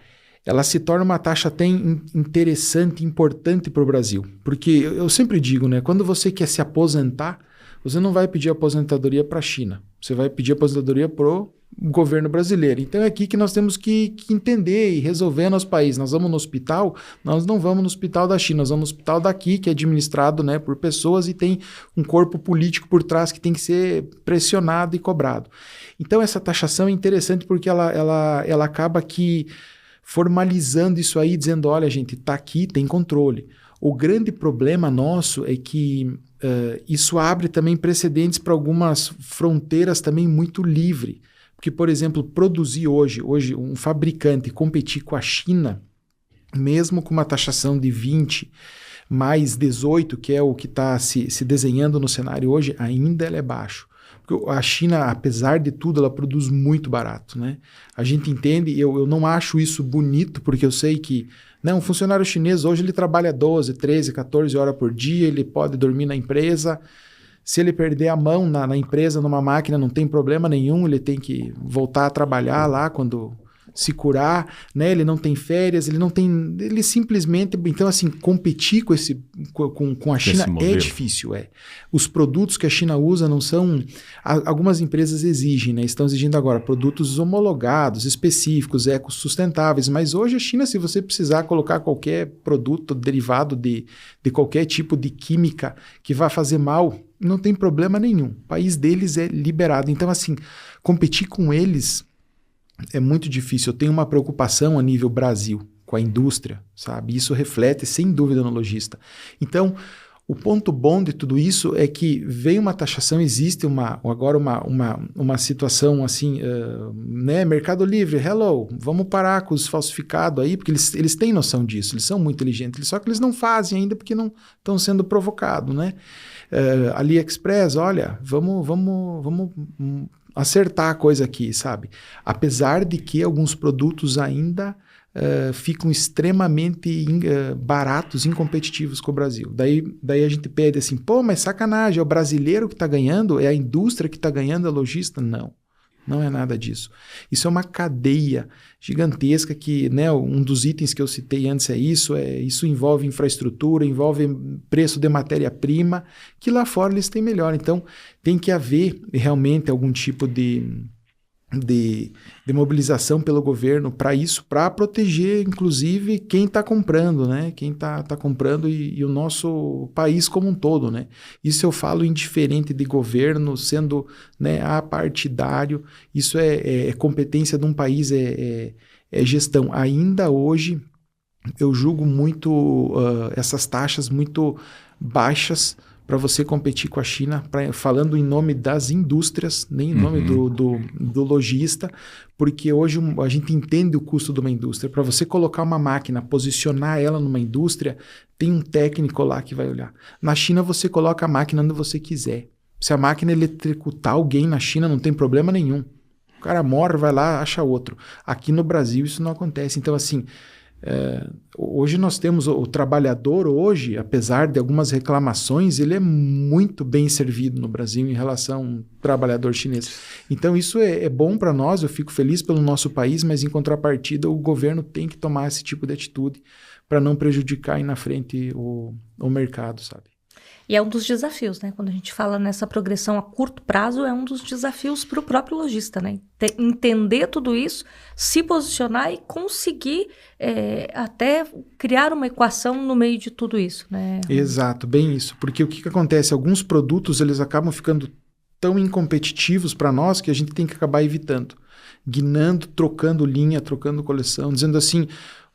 se torna uma taxa até interessante, importante para o Brasil. Porque eu sempre digo, né? Quando você quer se aposentar, você não vai pedir aposentadoria para a China, você vai pedir aposentadoria para o governo brasileiro. Então é aqui que nós temos que entender e resolver nosso país. Nós vamos no hospital, nós não vamos no hospital da China, nós vamos no hospital daqui, que é administrado, né, por pessoas e tem um corpo político por trás que tem que ser pressionado e cobrado. Então essa taxação é interessante porque ela acaba aqui formalizando isso aí, dizendo, olha gente, está aqui, tem controle. O grande problema nosso é que isso abre também precedentes para algumas fronteiras também muito livres. Porque, por exemplo, produzir hoje um fabricante competir com a China, mesmo com uma taxação de 20 mais 18, que é o que está se desenhando no cenário hoje, ainda ela é baixo. Porque a China, apesar de tudo, ela produz muito barato, né? A gente entende, eu não acho isso bonito, porque eu sei que um funcionário chinês hoje ele trabalha 12, 13, 14 horas por dia, ele pode dormir na empresa. Se ele perder a mão na empresa, numa máquina, não tem problema nenhum, ele tem que voltar a trabalhar lá quando se curar, né? Ele não tem férias, ele simplesmente, então assim, competir com a China é difícil, Os produtos que a China usa não são, algumas empresas exigem, né? Estão exigindo agora produtos homologados, específicos, ecossustentáveis, mas hoje a China, se você precisar colocar qualquer produto derivado de qualquer tipo de química que vá fazer mal, não tem problema nenhum. O país deles é liberado. Então, assim, competir com eles é muito difícil. Eu tenho uma preocupação a nível Brasil com a indústria, sabe? Isso reflete, sem dúvida, no lojista. Então, o ponto bom de tudo isso é que veio uma taxação, existe agora uma situação assim, né? Mercado Livre, vamos parar com os falsificados aí, porque eles têm noção disso, eles são muito inteligentes, só que eles não fazem ainda porque não estão sendo provocados, né? AliExpress, olha, vamos acertar a coisa aqui, sabe? Apesar de que alguns produtos ainda ficam extremamente baratos, incompetitivos com o Brasil. Daí a gente pede assim, mas sacanagem, é o brasileiro que está ganhando? É a indústria que está ganhando, a lojista? Não é nada disso. Isso é uma cadeia gigantesca que, né, um dos itens que eu citei antes isso envolve infraestrutura, envolve preço de matéria-prima, que lá fora eles têm melhor. Então, tem que haver realmente algum tipo de mobilização pelo governo para isso, para proteger, inclusive, quem está comprando, né? Quem está comprando e o nosso país como um todo, né? Isso eu falo indiferente de governo, sendo, né, apartidário, isso é competência de um país, é gestão. Ainda hoje, eu julgo muito essas taxas muito baixas para você competir com a China, falando em nome das indústrias, nem em nome do lojista, porque hoje a gente entende o custo de uma indústria. Para você colocar uma máquina, posicionar ela numa indústria, tem um técnico lá que vai olhar. Na China você coloca a máquina onde você quiser. Se a máquina eletrocutar alguém na China, não tem problema nenhum. O cara morre, vai lá, acha outro. Aqui no Brasil isso não acontece. Então, assim, hoje nós temos o trabalhador, hoje, apesar de algumas reclamações, ele é muito bem servido no Brasil em relação ao trabalhador chinês. Então, isso é bom para nós, eu fico feliz pelo nosso país, mas em contrapartida, o governo tem que tomar esse tipo de atitude para não prejudicar aí na frente o mercado, sabe? E é um dos desafios, né? Quando a gente fala nessa progressão a curto prazo, é um dos desafios para o próprio lojista, né? Entender tudo isso, se posicionar e conseguir até criar uma equação no meio de tudo isso, né? Exato, bem isso. Porque o que acontece? Alguns produtos, eles acabam ficando tão incompetitivos para nós que a gente tem que acabar evitando. Guinando, trocando linha, trocando coleção, dizendo assim,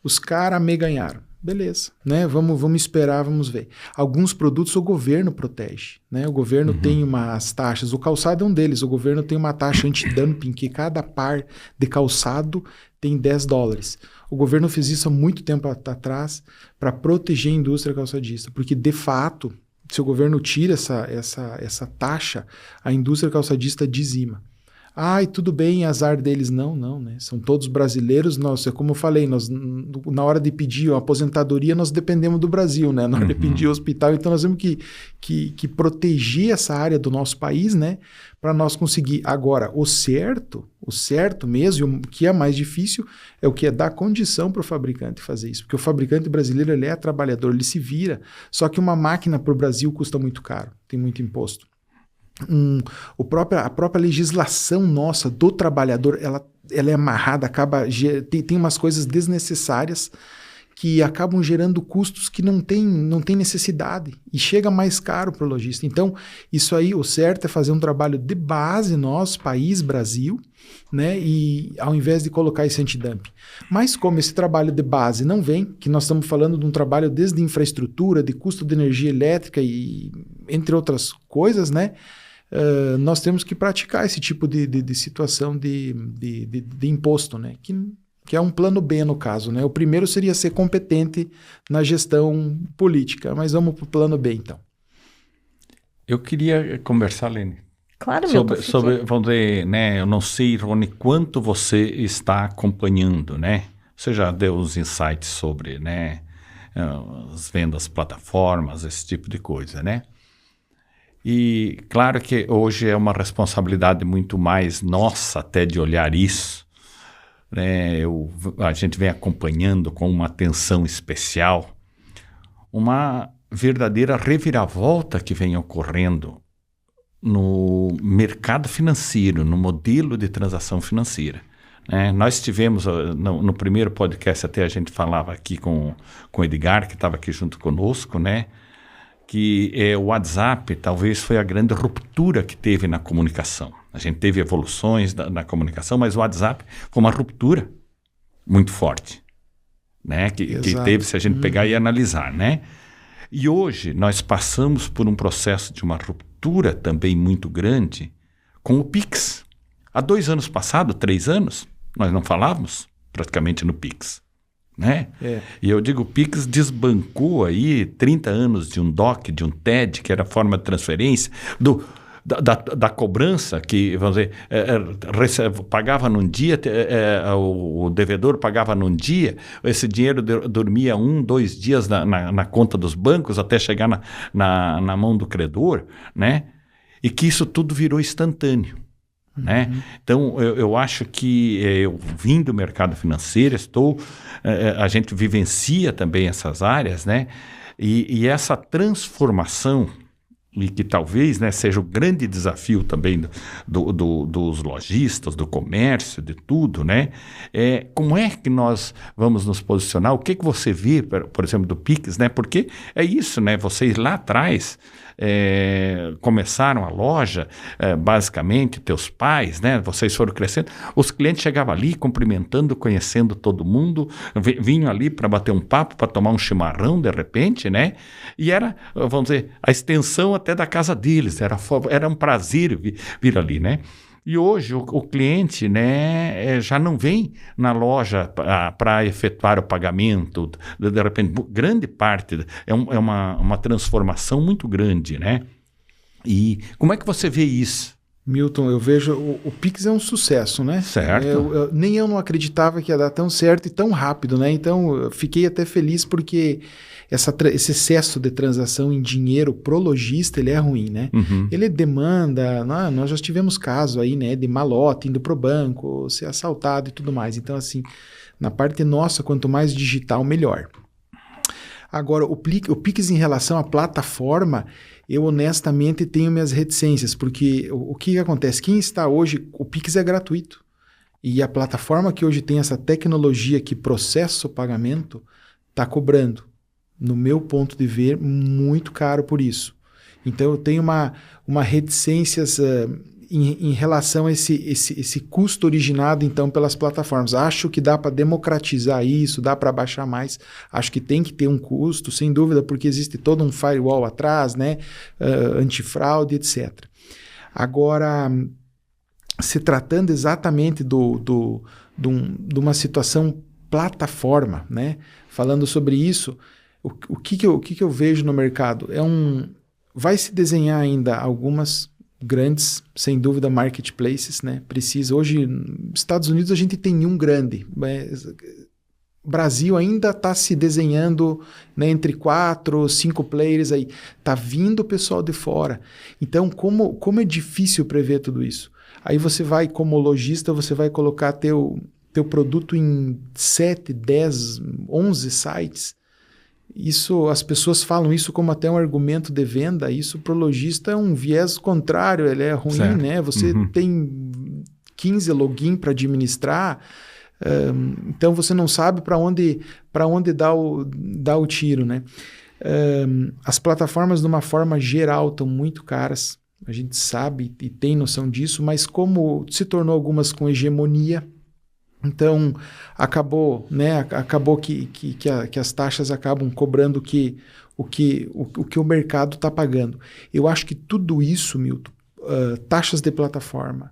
os caras me ganharam. Beleza, né? Vamos esperar, vamos ver. Alguns produtos o governo protege, né? O governo tem umas taxas, o calçado é um deles, o governo tem uma taxa anti-dumping, que cada par de calçado tem $10. O governo fez isso há muito tempo atrás para proteger a indústria calçadista, porque de fato, se o governo tira essa taxa, a indústria calçadista dizima. Ai, tudo bem, azar deles. Não, né? São todos brasileiros. Nós, como eu falei, nós, na hora de pedir a aposentadoria, nós dependemos do Brasil, né? Na hora de pedir o hospital, então nós temos que proteger essa área do nosso país, né? Para nós conseguir. Agora, o certo mesmo, o que é mais difícil, é o que é dar condição para o fabricante fazer isso. Porque o fabricante brasileiro, ele é trabalhador, ele se vira. Só que uma máquina para o Brasil custa muito caro, tem muito imposto. A própria legislação nossa do trabalhador, ela é amarrada, tem umas coisas desnecessárias que acabam gerando custos que não tem necessidade e chega mais caro para o lojista. Então, isso aí, o certo é fazer um trabalho de base nosso, país, Brasil, né? E ao invés de colocar esse antidumping. Mas como esse trabalho de base não vem, que nós estamos falando de um trabalho desde infraestrutura, de custo de energia elétrica e entre outras coisas, né? Nós temos que praticar esse tipo de situação de imposto, né? Que é um plano B no caso, né? O primeiro seria ser competente na gestão política, mas vamos para o plano B então. Eu queria conversar, Lene. Claro, sobre, vamos dizer, né? Eu não sei, Rony, quanto você está acompanhando, né? Você já deu os insights sobre, né? As vendas, plataformas, esse tipo de coisa, né? E claro que hoje é uma responsabilidade muito mais nossa até de olhar isso, né? A gente vem acompanhando com uma atenção especial uma verdadeira reviravolta que vem ocorrendo no mercado financeiro, no modelo de transação financeira. Nós tivemos, no primeiro podcast até a gente falava aqui com o Edgar, que estava aqui junto conosco, né? Que o WhatsApp talvez foi a grande ruptura que teve na comunicação. A gente teve evoluções na comunicação, mas o WhatsApp foi uma ruptura muito forte, né? Que teve, se a gente pegar e analisar, né? E hoje nós passamos por um processo de uma ruptura também muito grande com o Pix. Há 2 anos passados, 3 anos, nós não falávamos praticamente no Pix. Né? E eu digo, o Pix desbancou aí 30 anos de um DOC, de um TED, que era a forma de transferência, da cobrança, que, vamos dizer, pagava num dia, o devedor pagava num dia, esse dinheiro dormia 1, 2 dias na conta dos bancos até chegar na mão do credor, né? E que isso tudo virou instantâneo. Né? Então, eu acho que eu vim do mercado financeiro, a gente vivencia também essas áreas, né? E essa transformação, e que talvez, né, seja o grande desafio também dos lojistas, do comércio, de tudo, né? Como é que nós vamos nos posicionar? O que você vê, por exemplo, do Pix, né? Porque é isso, né? Vocês lá atrás começaram a loja, basicamente, teus pais, né? Vocês foram crescendo, os clientes chegavam ali cumprimentando, conhecendo todo mundo, vinham ali para bater um papo, para tomar um chimarrão de repente, né? E era, vamos dizer, a extensão até da casa deles, era um prazer vir ali, né? E hoje o cliente, né, já não vem na loja para efetuar o pagamento, de repente, grande parte, é uma transformação muito grande, né? E como é que você vê isso? Milton, eu vejo o Pix é um sucesso, né? Certo. Nem eu não acreditava que ia dar tão certo e tão rápido, né? Então, eu fiquei até feliz porque esse excesso de transação em dinheiro pro lojista, ele é ruim, né? Uhum. Ele demanda, nós já tivemos caso aí, né? De malote indo pro banco, ser assaltado e tudo mais. Então, assim, na parte nossa, quanto mais digital, melhor. Agora, o Pix em relação à plataforma, eu honestamente tenho minhas reticências, porque o que acontece? Quem está hoje, o Pix é gratuito. E a plataforma que hoje tem essa tecnologia que processa o pagamento, está cobrando, no meu ponto de ver, muito caro por isso. Então eu tenho uma reticências em relação a esse custo originado então pelas plataformas. Acho que dá para democratizar isso, dá para baixar mais. Acho que tem que ter um custo, sem dúvida, porque existe todo um firewall atrás, né? Antifraude, etc. Agora, se tratando exatamente de uma situação plataforma, né? Falando sobre isso, o que eu vejo no mercado? Vai se desenhar ainda algumas grandes, sem dúvida, marketplaces, né? Hoje, nos Estados Unidos a gente tem um grande, mas Brasil ainda está se desenhando, né, entre 4 ou 5 players aí. Está vindo o pessoal de fora. Então, como é difícil prever tudo isso? Aí você vai, como lojista, você vai colocar teu produto em 7, 10, 11 sites. Isso, as pessoas falam isso como até um argumento de venda. Isso para o lojista é um viés contrário, ele é ruim, certo, né? Você tem 15 login para administrar, então você não sabe para onde dar o tiro, né? As plataformas, de uma forma geral, estão muito caras. A gente sabe e tem noção disso, mas como se tornou algumas com hegemonia, então acabou que as taxas acabam cobrando o que o mercado está pagando. Eu acho que tudo isso, Milton, taxas de plataforma,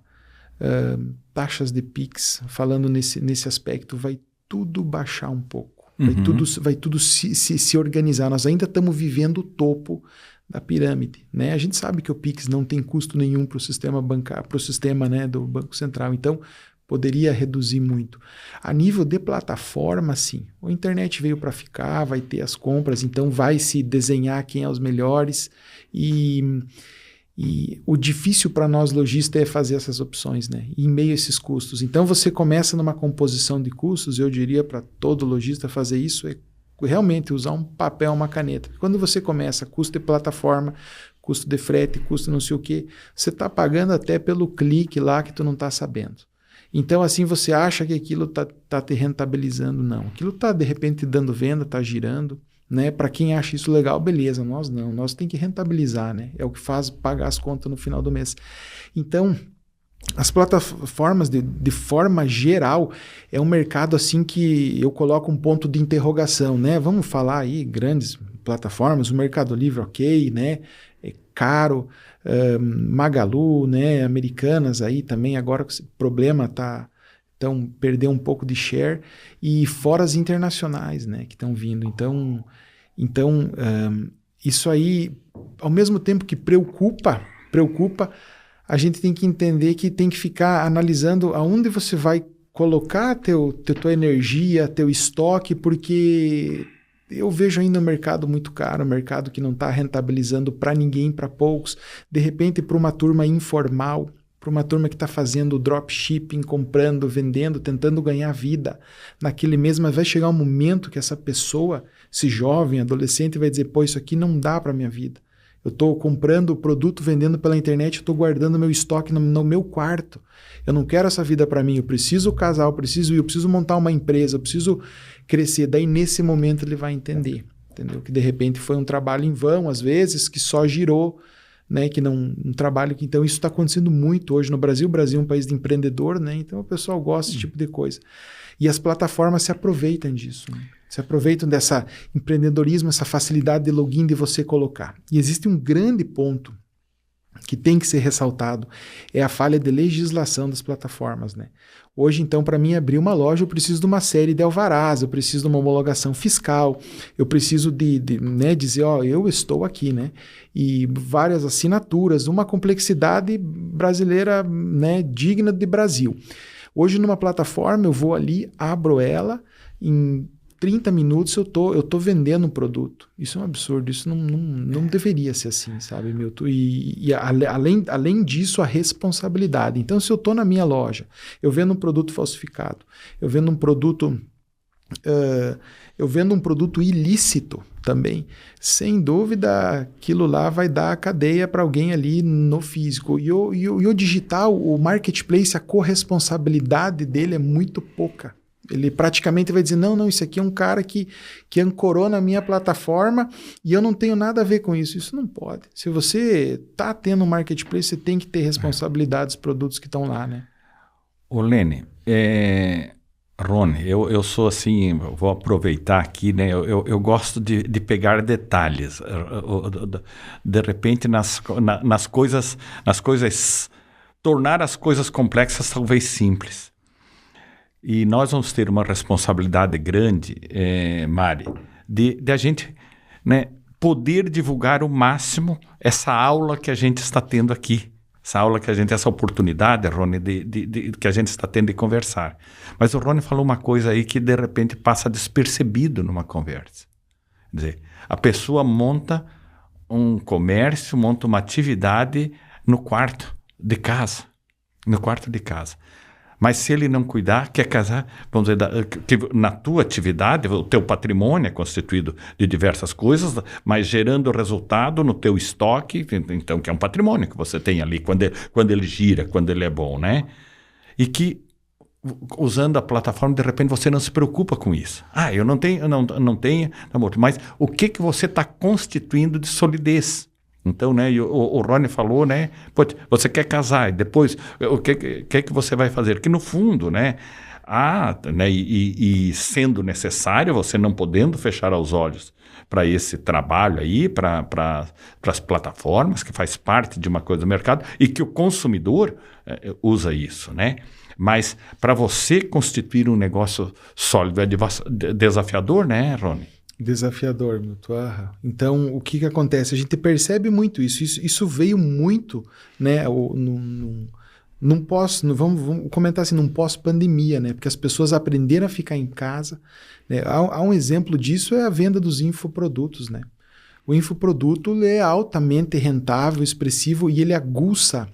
taxas de Pix, falando nesse aspecto, vai tudo baixar um pouco, vai tudo se organizar. Nós ainda estamos vivendo o topo da pirâmide, né? A gente sabe que o Pix não tem custo nenhum para o sistema bancário, para o sistema, né, do Banco Central, então poderia reduzir muito. A nível de plataforma, sim, a internet veio para ficar, vai ter as compras, então vai se desenhar quem é os melhores e o difícil para nós lojistas é fazer essas opções, né? Em meio a esses custos. Então você começa numa composição de custos, eu diria para todo lojista fazer isso é realmente usar um papel, uma caneta. Quando você começa custo de plataforma, custo de frete, custo não sei o quê, você está pagando até pelo clique lá que tu não está sabendo. Então, assim, você acha que aquilo está te rentabilizando? Não. Aquilo está, de repente, dando venda, está girando, né? Para quem acha isso legal, beleza. Nós não. Nós tem que rentabilizar, né? É o que faz pagar as contas no final do mês. Então, as plataformas, de forma geral, é um mercado assim que eu coloco um ponto de interrogação, né? Vamos falar aí, grandes plataformas, o Mercado Livre, ok, né? É caro, Magalu, né? Americanas aí também, agora esse problema então perdeu um pouco de share, e fora as internacionais, né? Que estão vindo. Então isso aí, ao mesmo tempo que preocupa, a gente tem que entender que tem que ficar analisando aonde você vai colocar tua energia, teu estoque, porque eu vejo ainda um mercado muito caro, um mercado que não está rentabilizando para ninguém, para poucos. De repente, para uma turma informal, para uma turma que está fazendo dropshipping, comprando, vendendo, tentando ganhar vida naquele mês, mas vai chegar um momento que essa pessoa, esse jovem, adolescente, vai dizer, pô, isso aqui não dá para minha vida. Eu estou comprando o produto, vendendo pela internet, eu estou guardando meu estoque no meu quarto. Eu não quero essa vida para mim, eu preciso casar, eu preciso montar uma empresa, eu preciso crescer. Daí, nesse momento, ele vai entender, entendeu? Que, de repente, foi um trabalho em vão, às vezes, que só girou, né? Que não um trabalho que... Então, isso está acontecendo muito hoje no Brasil. O Brasil é um país de empreendedor, né? Então, o pessoal gosta desse tipo de coisa. E as plataformas se aproveitam disso, né? Se aproveitam dessa empreendedorismo, essa facilidade de login de você colocar. E existe um grande ponto que tem que ser ressaltado, é a falha de legislação das plataformas, né? Hoje, então, para mim abrir uma loja, eu preciso de uma série de alvarás, eu preciso de uma homologação fiscal, eu preciso né, dizer, eu estou aqui, né? E várias assinaturas, uma complexidade brasileira, né, digna de Brasil. Hoje, numa plataforma, eu vou ali, abro ela, em 30 minutos eu tô vendendo um produto. Isso é um absurdo, isso não deveria ser assim, sabe, Milton? E além disso, a responsabilidade. Então, se eu estou na minha loja, eu vendo um produto falsificado, eu vendo um produto ilícito também, sem dúvida, aquilo lá vai dar a cadeia para alguém ali no físico. E o digital, o marketplace, a corresponsabilidade dele é muito pouca. Ele praticamente vai dizer, não, isso aqui é um cara que ancorou na minha plataforma e eu não tenho nada a ver com isso. Isso não pode. Se você está tendo um marketplace, você tem que ter responsabilidade dos produtos que estão lá, né? Ô Lene, Rony, eu sou assim, vou aproveitar aqui, né? Eu gosto de pegar detalhes. De repente, nas coisas, tornar as coisas complexas talvez simples. E nós vamos ter uma responsabilidade grande, Mari, de a gente, né, poder divulgar o máximo essa aula que a gente está tendo aqui. Essa oportunidade, Rony, que a gente está tendo de conversar. Mas o Rony falou uma coisa aí que de repente passa despercebido numa conversa. Quer dizer, a pessoa monta um comércio, monta uma atividade no quarto de casa. Mas se ele não cuidar, quer casar, vamos dizer, que na tua atividade, o teu patrimônio é constituído de diversas coisas, mas gerando resultado no teu estoque, então que é um patrimônio que você tem ali, quando ele gira, quando ele é bom, né? E que, usando a plataforma, de repente você não se preocupa com isso. Eu não tenho, amor, mas o que você está constituindo de solidez? Então, né, o Rony falou, né, você quer casar, e depois, o que você vai fazer? Que no fundo, né, e sendo necessário, você não podendo fechar os olhos para esse trabalho aí, para as plataformas, que faz parte de uma coisa do mercado, e que o consumidor usa isso, né? Mas para você constituir um negócio sólido é desafiador, né, Rony? Desafiador, Milton. Então, o que acontece? A gente percebe muito isso. Isso veio muito, né, vamos comentar assim, num pós-pandemia, né? Porque as pessoas aprenderam a ficar em casa. Né? Há um exemplo disso, é a venda dos infoprodutos, né? O infoproduto é altamente rentável, expressivo, e ele aguça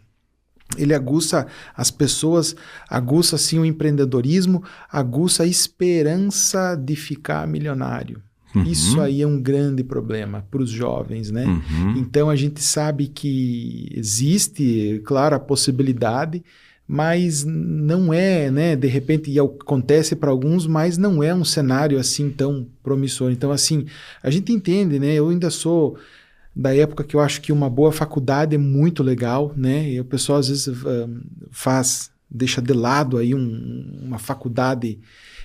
as pessoas, aguça assim o empreendedorismo, aguça a esperança de ficar milionário. Uhum. Isso aí é um grande problema para os jovens, né? Uhum. Então a gente sabe que existe, claro, a possibilidade, mas não é, né? De repente, e acontece para alguns, mas não é um cenário assim tão promissor. Então, assim, a gente entende, né? Eu ainda sou da época que eu acho que uma boa faculdade é muito legal, né? E o pessoal às vezes deixa de lado aí uma faculdade,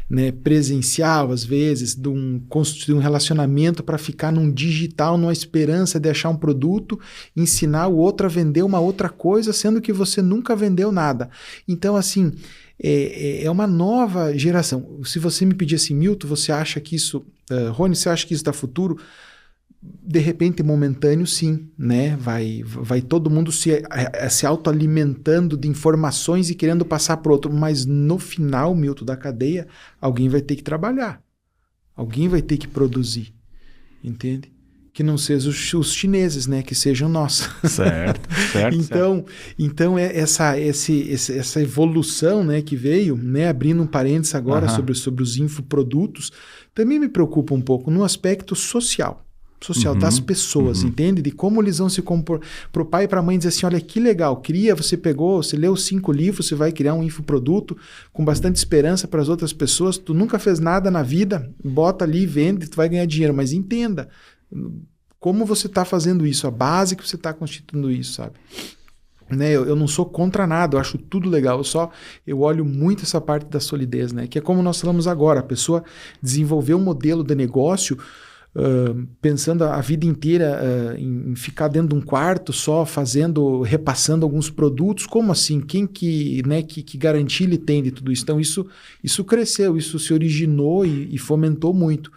né, presencial, às vezes, construir um relacionamento para ficar num digital, numa esperança de achar um produto, ensinar o outro a vender uma outra coisa, sendo que você nunca vendeu nada. Então, assim, é uma nova geração. Se você me pedir assim, Milton, você acha que isso, Rony, você acha que isso dá futuro? De repente, momentâneo, sim, né? Vai todo mundo se autoalimentando de informações e querendo passar para o outro, mas no final, Milton, da cadeia, alguém vai ter que trabalhar, alguém vai ter que produzir, entende? Que não sejam os chineses, né? Que sejam nós. Certo. Então essa evolução, né, que veio, né, abrindo um parênteses agora sobre os infoprodutos, também me preocupa um pouco no aspecto social das pessoas, entende? De como eles vão se compor. Para o pai e para a mãe dizer assim, olha que legal, você leu 5 livros, você vai criar um infoproduto com bastante esperança para as outras pessoas, tu nunca fez nada na vida, bota ali, vende, tu vai ganhar dinheiro, mas entenda como você está fazendo isso, a base que você está constituindo isso, sabe? né? Eu não sou contra nada, eu acho tudo legal, eu olho muito essa parte da solidez, né? Que é como nós falamos agora, a pessoa desenvolver um modelo de negócio pensando a vida inteira em ficar dentro de um quarto só repassando alguns produtos, como assim? Quem que garantia ele tem de tudo isso? Então isso cresceu, isso se originou e fomentou muito.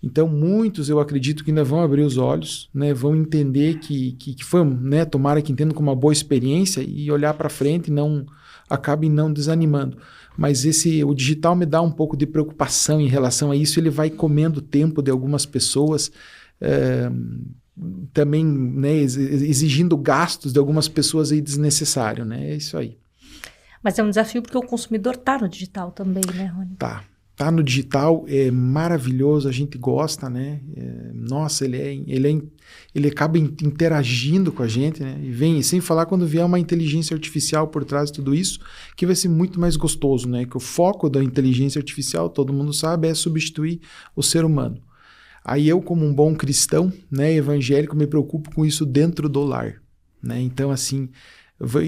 Então, muitos, eu acredito que ainda vão abrir os olhos, né, vão entender que foi, né, tomara que entendam como uma boa experiência e olhar para frente e acabem não desanimando. Mas o digital me dá um pouco de preocupação em relação a isso, ele vai comendo tempo de algumas pessoas, também, né, exigindo gastos de algumas pessoas aí desnecessário, né, é isso aí. Mas é um desafio porque o consumidor está no digital também, né, Rony? Tá no digital, é maravilhoso, a gente gosta, né? Nossa, ele acaba interagindo com a gente, né? E sem falar quando vier uma inteligência artificial por trás de tudo isso, que vai ser muito mais gostoso, né? Que o foco da inteligência artificial, todo mundo sabe, é substituir o ser humano. Aí eu, como um bom cristão, né, evangélico, me preocupo com isso dentro do lar, né? Então, assim,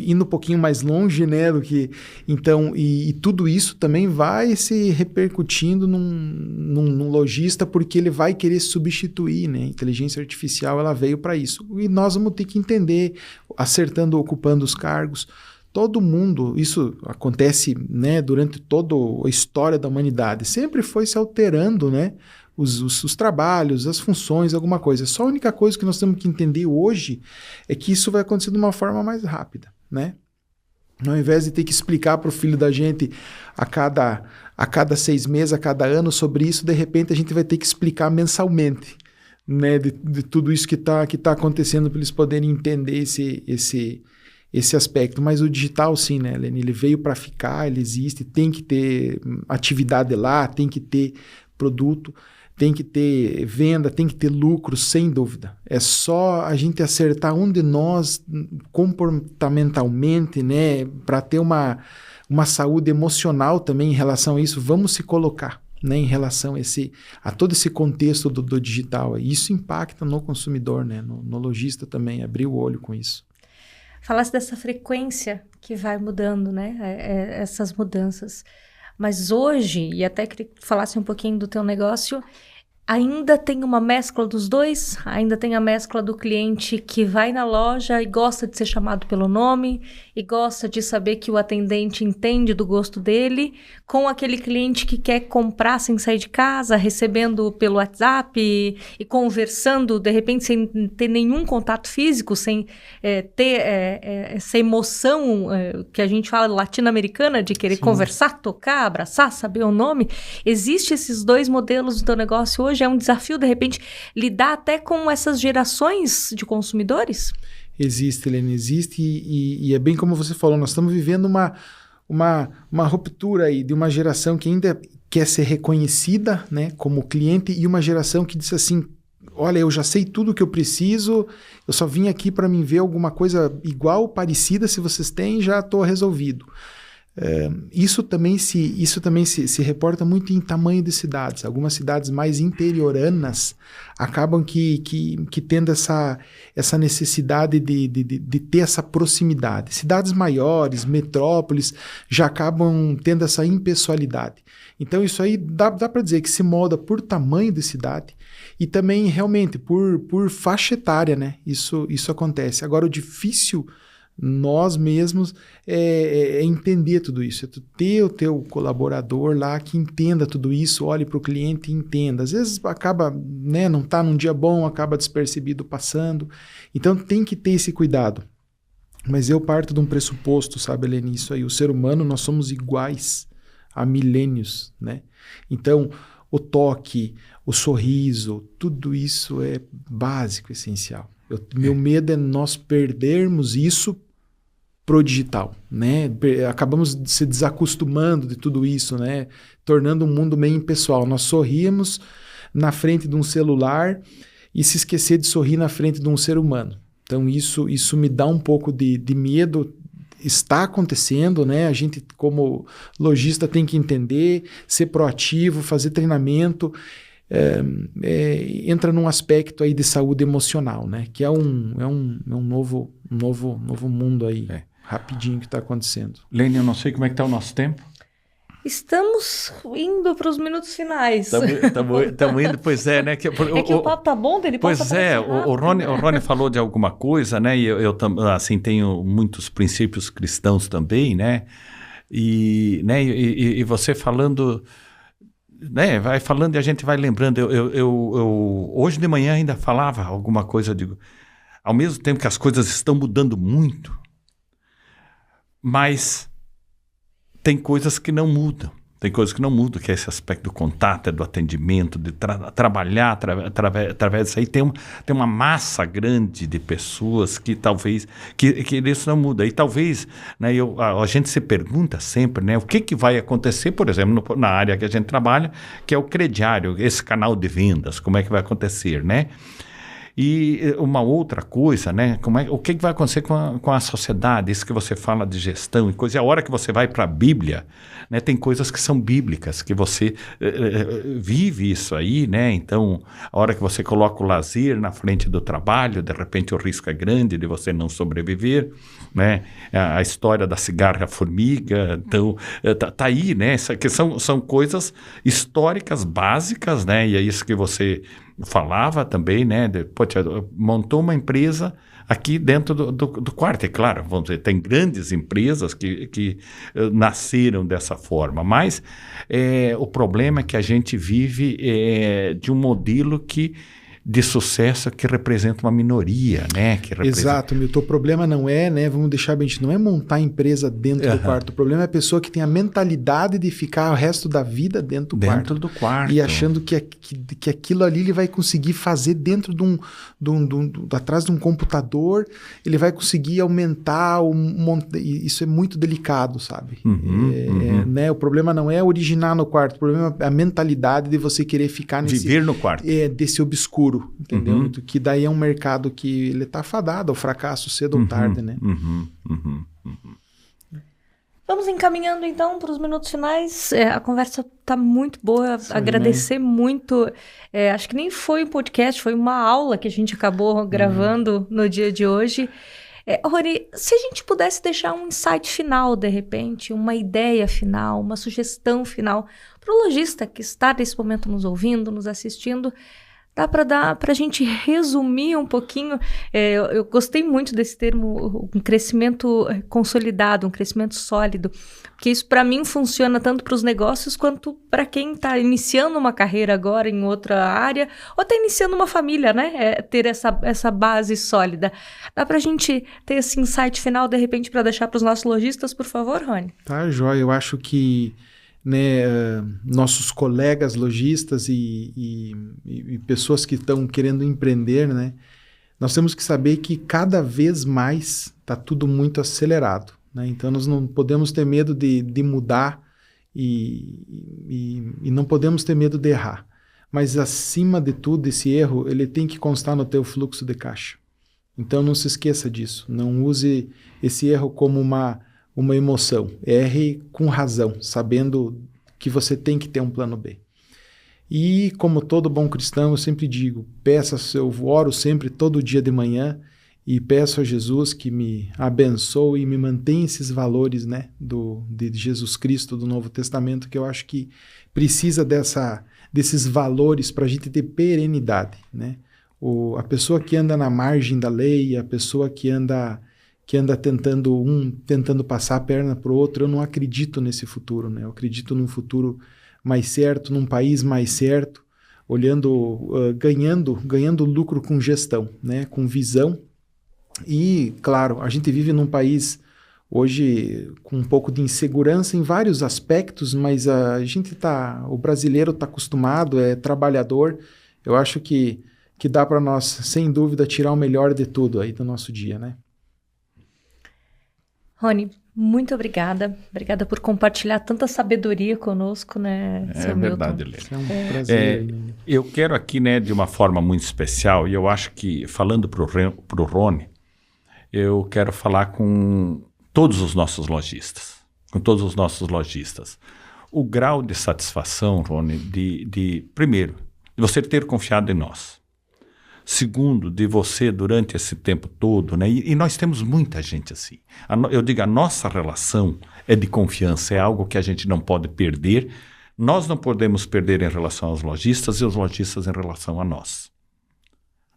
indo um pouquinho mais longe, né, do que... Então, e tudo isso também vai se repercutindo num lojista, porque ele vai querer substituir, né? A inteligência artificial, ela veio para isso. E nós vamos ter que entender, acertando, ocupando os cargos. Todo mundo, isso acontece, né, durante toda a história da humanidade, sempre foi se alterando, né? Os trabalhos, as funções, alguma coisa. Só a única coisa que nós temos que entender hoje é que isso vai acontecer de uma forma mais rápida, né? Ao invés de ter que explicar para o filho da gente a cada 6 meses, a cada ano sobre isso, de repente a gente vai ter que explicar mensalmente, né? De tudo isso que tá acontecendo para eles poderem entender esse aspecto. Mas o digital, sim, né, Helene? Ele veio para ficar, ele existe, tem que ter atividade lá, tem que ter produto, tem que ter venda, tem que ter lucro, sem dúvida. É só a gente acertar um de nós comportamentalmente, né, para ter uma saúde emocional também em relação a isso. Vamos se colocar, né, em relação a todo esse contexto do digital. Isso impacta no consumidor, né, no lojista também, abrir o olho com isso. Falasse dessa frequência que vai mudando, né, essas mudanças. Mas hoje, e até queria que falasse um pouquinho do teu negócio, ainda tem uma mescla dos dois? Ainda tem a mescla do cliente que vai na loja e gosta de ser chamado pelo nome e gosta de saber que o atendente entende do gosto dele, com aquele cliente que quer comprar sem sair de casa, recebendo pelo WhatsApp e conversando, de repente, sem ter nenhum contato físico, sem ter essa emoção que a gente fala latino-americana de querer conversar, tocar, abraçar, saber o nome. Existem esses dois modelos do teu negócio hoje? É um desafio, de repente, lidar até com essas gerações de consumidores? Existe, Helene, existe e é bem como você falou, nós estamos vivendo uma ruptura aí de uma geração que ainda quer ser reconhecida, né, como cliente, e uma geração que diz assim, olha, eu já sei tudo o que eu preciso, eu só vim aqui para mim ver alguma coisa igual, parecida, se vocês têm, já estou resolvido. Isso também se reporta muito em tamanho de cidades. Algumas cidades mais interioranas acabam que tendo essa necessidade de ter essa proximidade. Cidades maiores, metrópoles, já acabam tendo essa impessoalidade. Então isso aí dá para dizer que se molda por tamanho de cidade e também realmente por faixa etária, né? Isso acontece. Agora, o difícil nós mesmos é entender tudo isso, é tu ter o teu colaborador lá que entenda tudo isso, olhe para o cliente e entenda. Às vezes acaba, né, não está num dia bom, acaba despercebido passando, então tem que ter esse cuidado. Mas eu parto de um pressuposto, sabe, Helene, isso aí, o ser humano, nós somos iguais há milênios, né? Então, o toque, o sorriso, tudo isso é básico, essencial. Meu medo é nós perdermos isso pro digital, né? Acabamos se desacostumando de tudo isso, né? Tornando o mundo meio impessoal. Nós sorrimos na frente de um celular e se esquecer de sorrir na frente de um ser humano. Então isso me dá um pouco de medo. Está acontecendo, né? A gente, como lojista, tem que entender, ser proativo, fazer treinamento. entra num aspecto aí de saúde emocional, né? Que é um novo mundo aí, rapidinho, que está acontecendo. Lene, eu não sei como é que está o nosso tempo. Estamos indo para os minutos finais. Estamos indo, pois é, né? Que o papo tá bom, dele pois é, o Rony falou de alguma coisa, né? E eu assim, tenho muitos princípios cristãos também, né? E você falando, né? Vai falando e a gente vai lembrando. Eu hoje de manhã ainda falava alguma coisa, digo, ao mesmo tempo que as coisas estão mudando muito, mas tem coisas que não mudam. Tem coisas que não mudam, que é esse aspecto do contato, do atendimento, de trabalhar através disso aí. Tem uma massa grande de pessoas que talvez, que isso não muda. E talvez, né, a gente se pergunta sempre, né, o que vai acontecer, por exemplo, na área que a gente trabalha, que é o crediário, esse canal de vendas, como é que vai acontecer, né? E uma outra coisa, né? O que vai acontecer com a sociedade? Isso que você fala de gestão e coisa. E a hora que você vai para a Bíblia, né, tem coisas que são bíblicas, que você vive isso aí, né? Então, a hora que você coloca o lazer na frente do trabalho, de repente o risco é grande de você não sobreviver, né? A história da cigarra-formiga, então, tá aí, né? Que são coisas históricas básicas, né? E é isso que você falava também, né? Montou uma empresa aqui dentro do quarto. É claro, vamos dizer, tem grandes empresas que nasceram dessa forma, mas o problema é que a gente vive de um modelo de sucesso que representa uma minoria, né? Exato, Milton. O problema não é, né? Vamos deixar bem, não é montar a empresa dentro do quarto. O problema é a pessoa que tem a mentalidade de ficar o resto da vida dentro do quarto. E achando que aquilo ali ele vai conseguir fazer dentro atrás de um computador, ele vai conseguir aumentar, isso é muito delicado, sabe? Né? O problema não é originar no quarto, o problema é a mentalidade de você querer ficar viver no quarto. Desse obscuro. Entendeu? Que daí é um mercado que ele está fadado ao fracasso cedo ou tarde, né? Vamos encaminhando então para os minutos finais. A conversa está muito boa. Sim, agradecer muito. Acho que nem foi um podcast, foi uma aula que a gente acabou gravando no dia de hoje. Rony, se a gente pudesse deixar um insight final, de repente, uma ideia final, uma sugestão final para o lojista que está nesse momento nos ouvindo, nos assistindo, dá para a gente resumir um pouquinho. Eu gostei muito desse termo, um crescimento consolidado, um crescimento sólido, porque isso para mim funciona tanto para os negócios quanto para quem está iniciando uma carreira agora em outra área ou está iniciando uma família, né? Ter essa base sólida. Dá para a gente ter esse insight final, de repente, para deixar para os nossos lojistas, por favor, Rony? Tá, joia. Eu acho que nossos colegas lojistas e pessoas que estão querendo empreender, né, nós temos que saber que cada vez mais está tudo muito acelerado, né? Então nós não podemos ter medo de mudar e não podemos ter medo de errar, mas acima de tudo esse erro ele tem que constar no teu fluxo de caixa. Então não se esqueça disso, não use esse erro como uma emoção. Erre com razão, sabendo que você tem que ter um plano B. E como todo bom cristão, eu sempre digo, eu oro sempre todo dia de manhã e peço a Jesus que me abençoe e me mantenha esses valores, né, de Jesus Cristo do Novo Testamento, que eu acho que precisa desses valores para a gente ter perenidade, né? A pessoa que anda na margem da lei, a pessoa que anda tentando passar a perna para o outro, eu não acredito nesse futuro, né? Eu acredito num futuro mais certo, num país mais certo, ganhando lucro com gestão, né? Com visão. E, claro, a gente vive num país hoje com um pouco de insegurança em vários aspectos, mas o brasileiro está acostumado, é trabalhador. Eu acho que dá para nós, sem dúvida, tirar o melhor de tudo aí do nosso dia, né? Rony, muito obrigada. Obrigada por compartilhar tanta sabedoria conosco, né, seu verdade, Milton? É um prazer. Eu quero aqui, né, de uma forma muito especial, e eu acho que, falando para o Rony, eu quero falar com todos os nossos lojistas. O grau de satisfação, Rony, primeiro, de você ter confiado em nós. Segundo, de você durante esse tempo todo, né? E nós temos muita gente assim. Eu digo, a nossa relação é de confiança, é algo que a gente não pode perder. Nós não podemos perder em relação aos lojistas e os lojistas em relação a nós.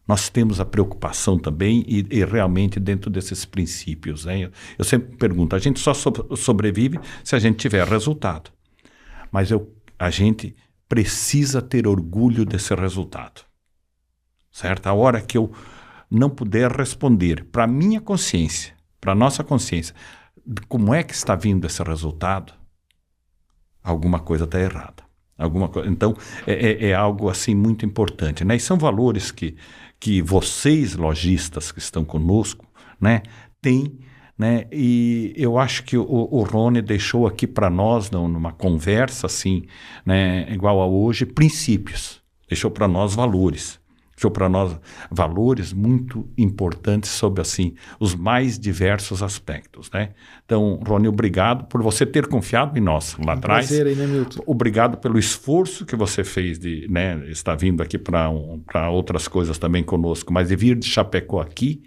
Nós temos a preocupação também e realmente dentro desses princípios, né? Eu sempre pergunto, a gente só sobrevive se a gente tiver resultado. Mas a gente precisa ter orgulho desse resultado. Certo? A hora que eu não puder responder para a minha consciência, para a nossa consciência, como é que está vindo esse resultado, alguma coisa está errada. Então, é algo assim muito importante, né? E são valores que vocês, lojistas que estão conosco, né, têm, né? E eu acho que o Rony deixou aqui para nós, numa conversa assim, né, igual a hoje, princípios. Deixou para nós valores. Deixou para nós valores muito importantes sobre, assim, os mais diversos aspectos, né? Então, Rony, obrigado por você ter confiado em nós lá atrás. Prazer aí, né, Milton? Obrigado pelo esforço que você fez de, né, estar vindo aqui para outras coisas também conosco, mas de vir de Chapecó aqui,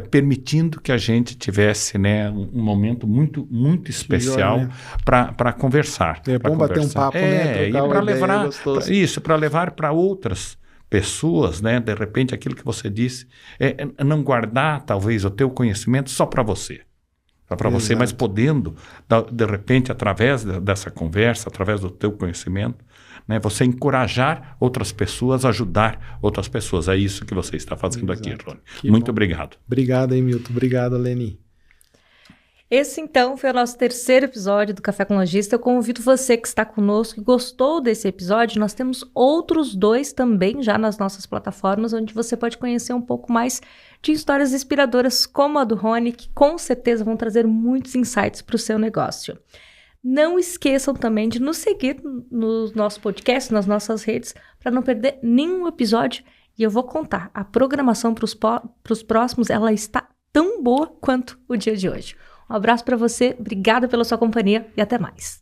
permitindo que a gente tivesse, né, um momento muito, muito especial, né, para conversar. É bom bater um papo, né? E para levar isso, para levar para outras pessoas, né? De repente, aquilo que você disse, não guardar, talvez, o teu conhecimento só para você. Só para você, mas podendo, de repente, através dessa conversa, através do teu conhecimento, né, você encorajar outras pessoas, ajudar outras pessoas. É isso que você está fazendo aqui, Rony. Muito obrigado. Obrigado, hein, Milton. Obrigado, Leni. Esse, então, foi o nosso terceiro episódio do Café com Lojista. Eu convido você que está conosco e gostou desse episódio. Nós temos outros 2 também já nas nossas plataformas, onde você pode conhecer um pouco mais de histórias inspiradoras como a do Rony, que com certeza vão trazer muitos insights para o seu negócio. Não esqueçam também de nos seguir no nosso podcast, nas nossas redes, para não perder nenhum episódio. E eu vou contar, a programação para os próximos, ela está tão boa quanto o dia de hoje. Um abraço para você, obrigada pela sua companhia e até mais.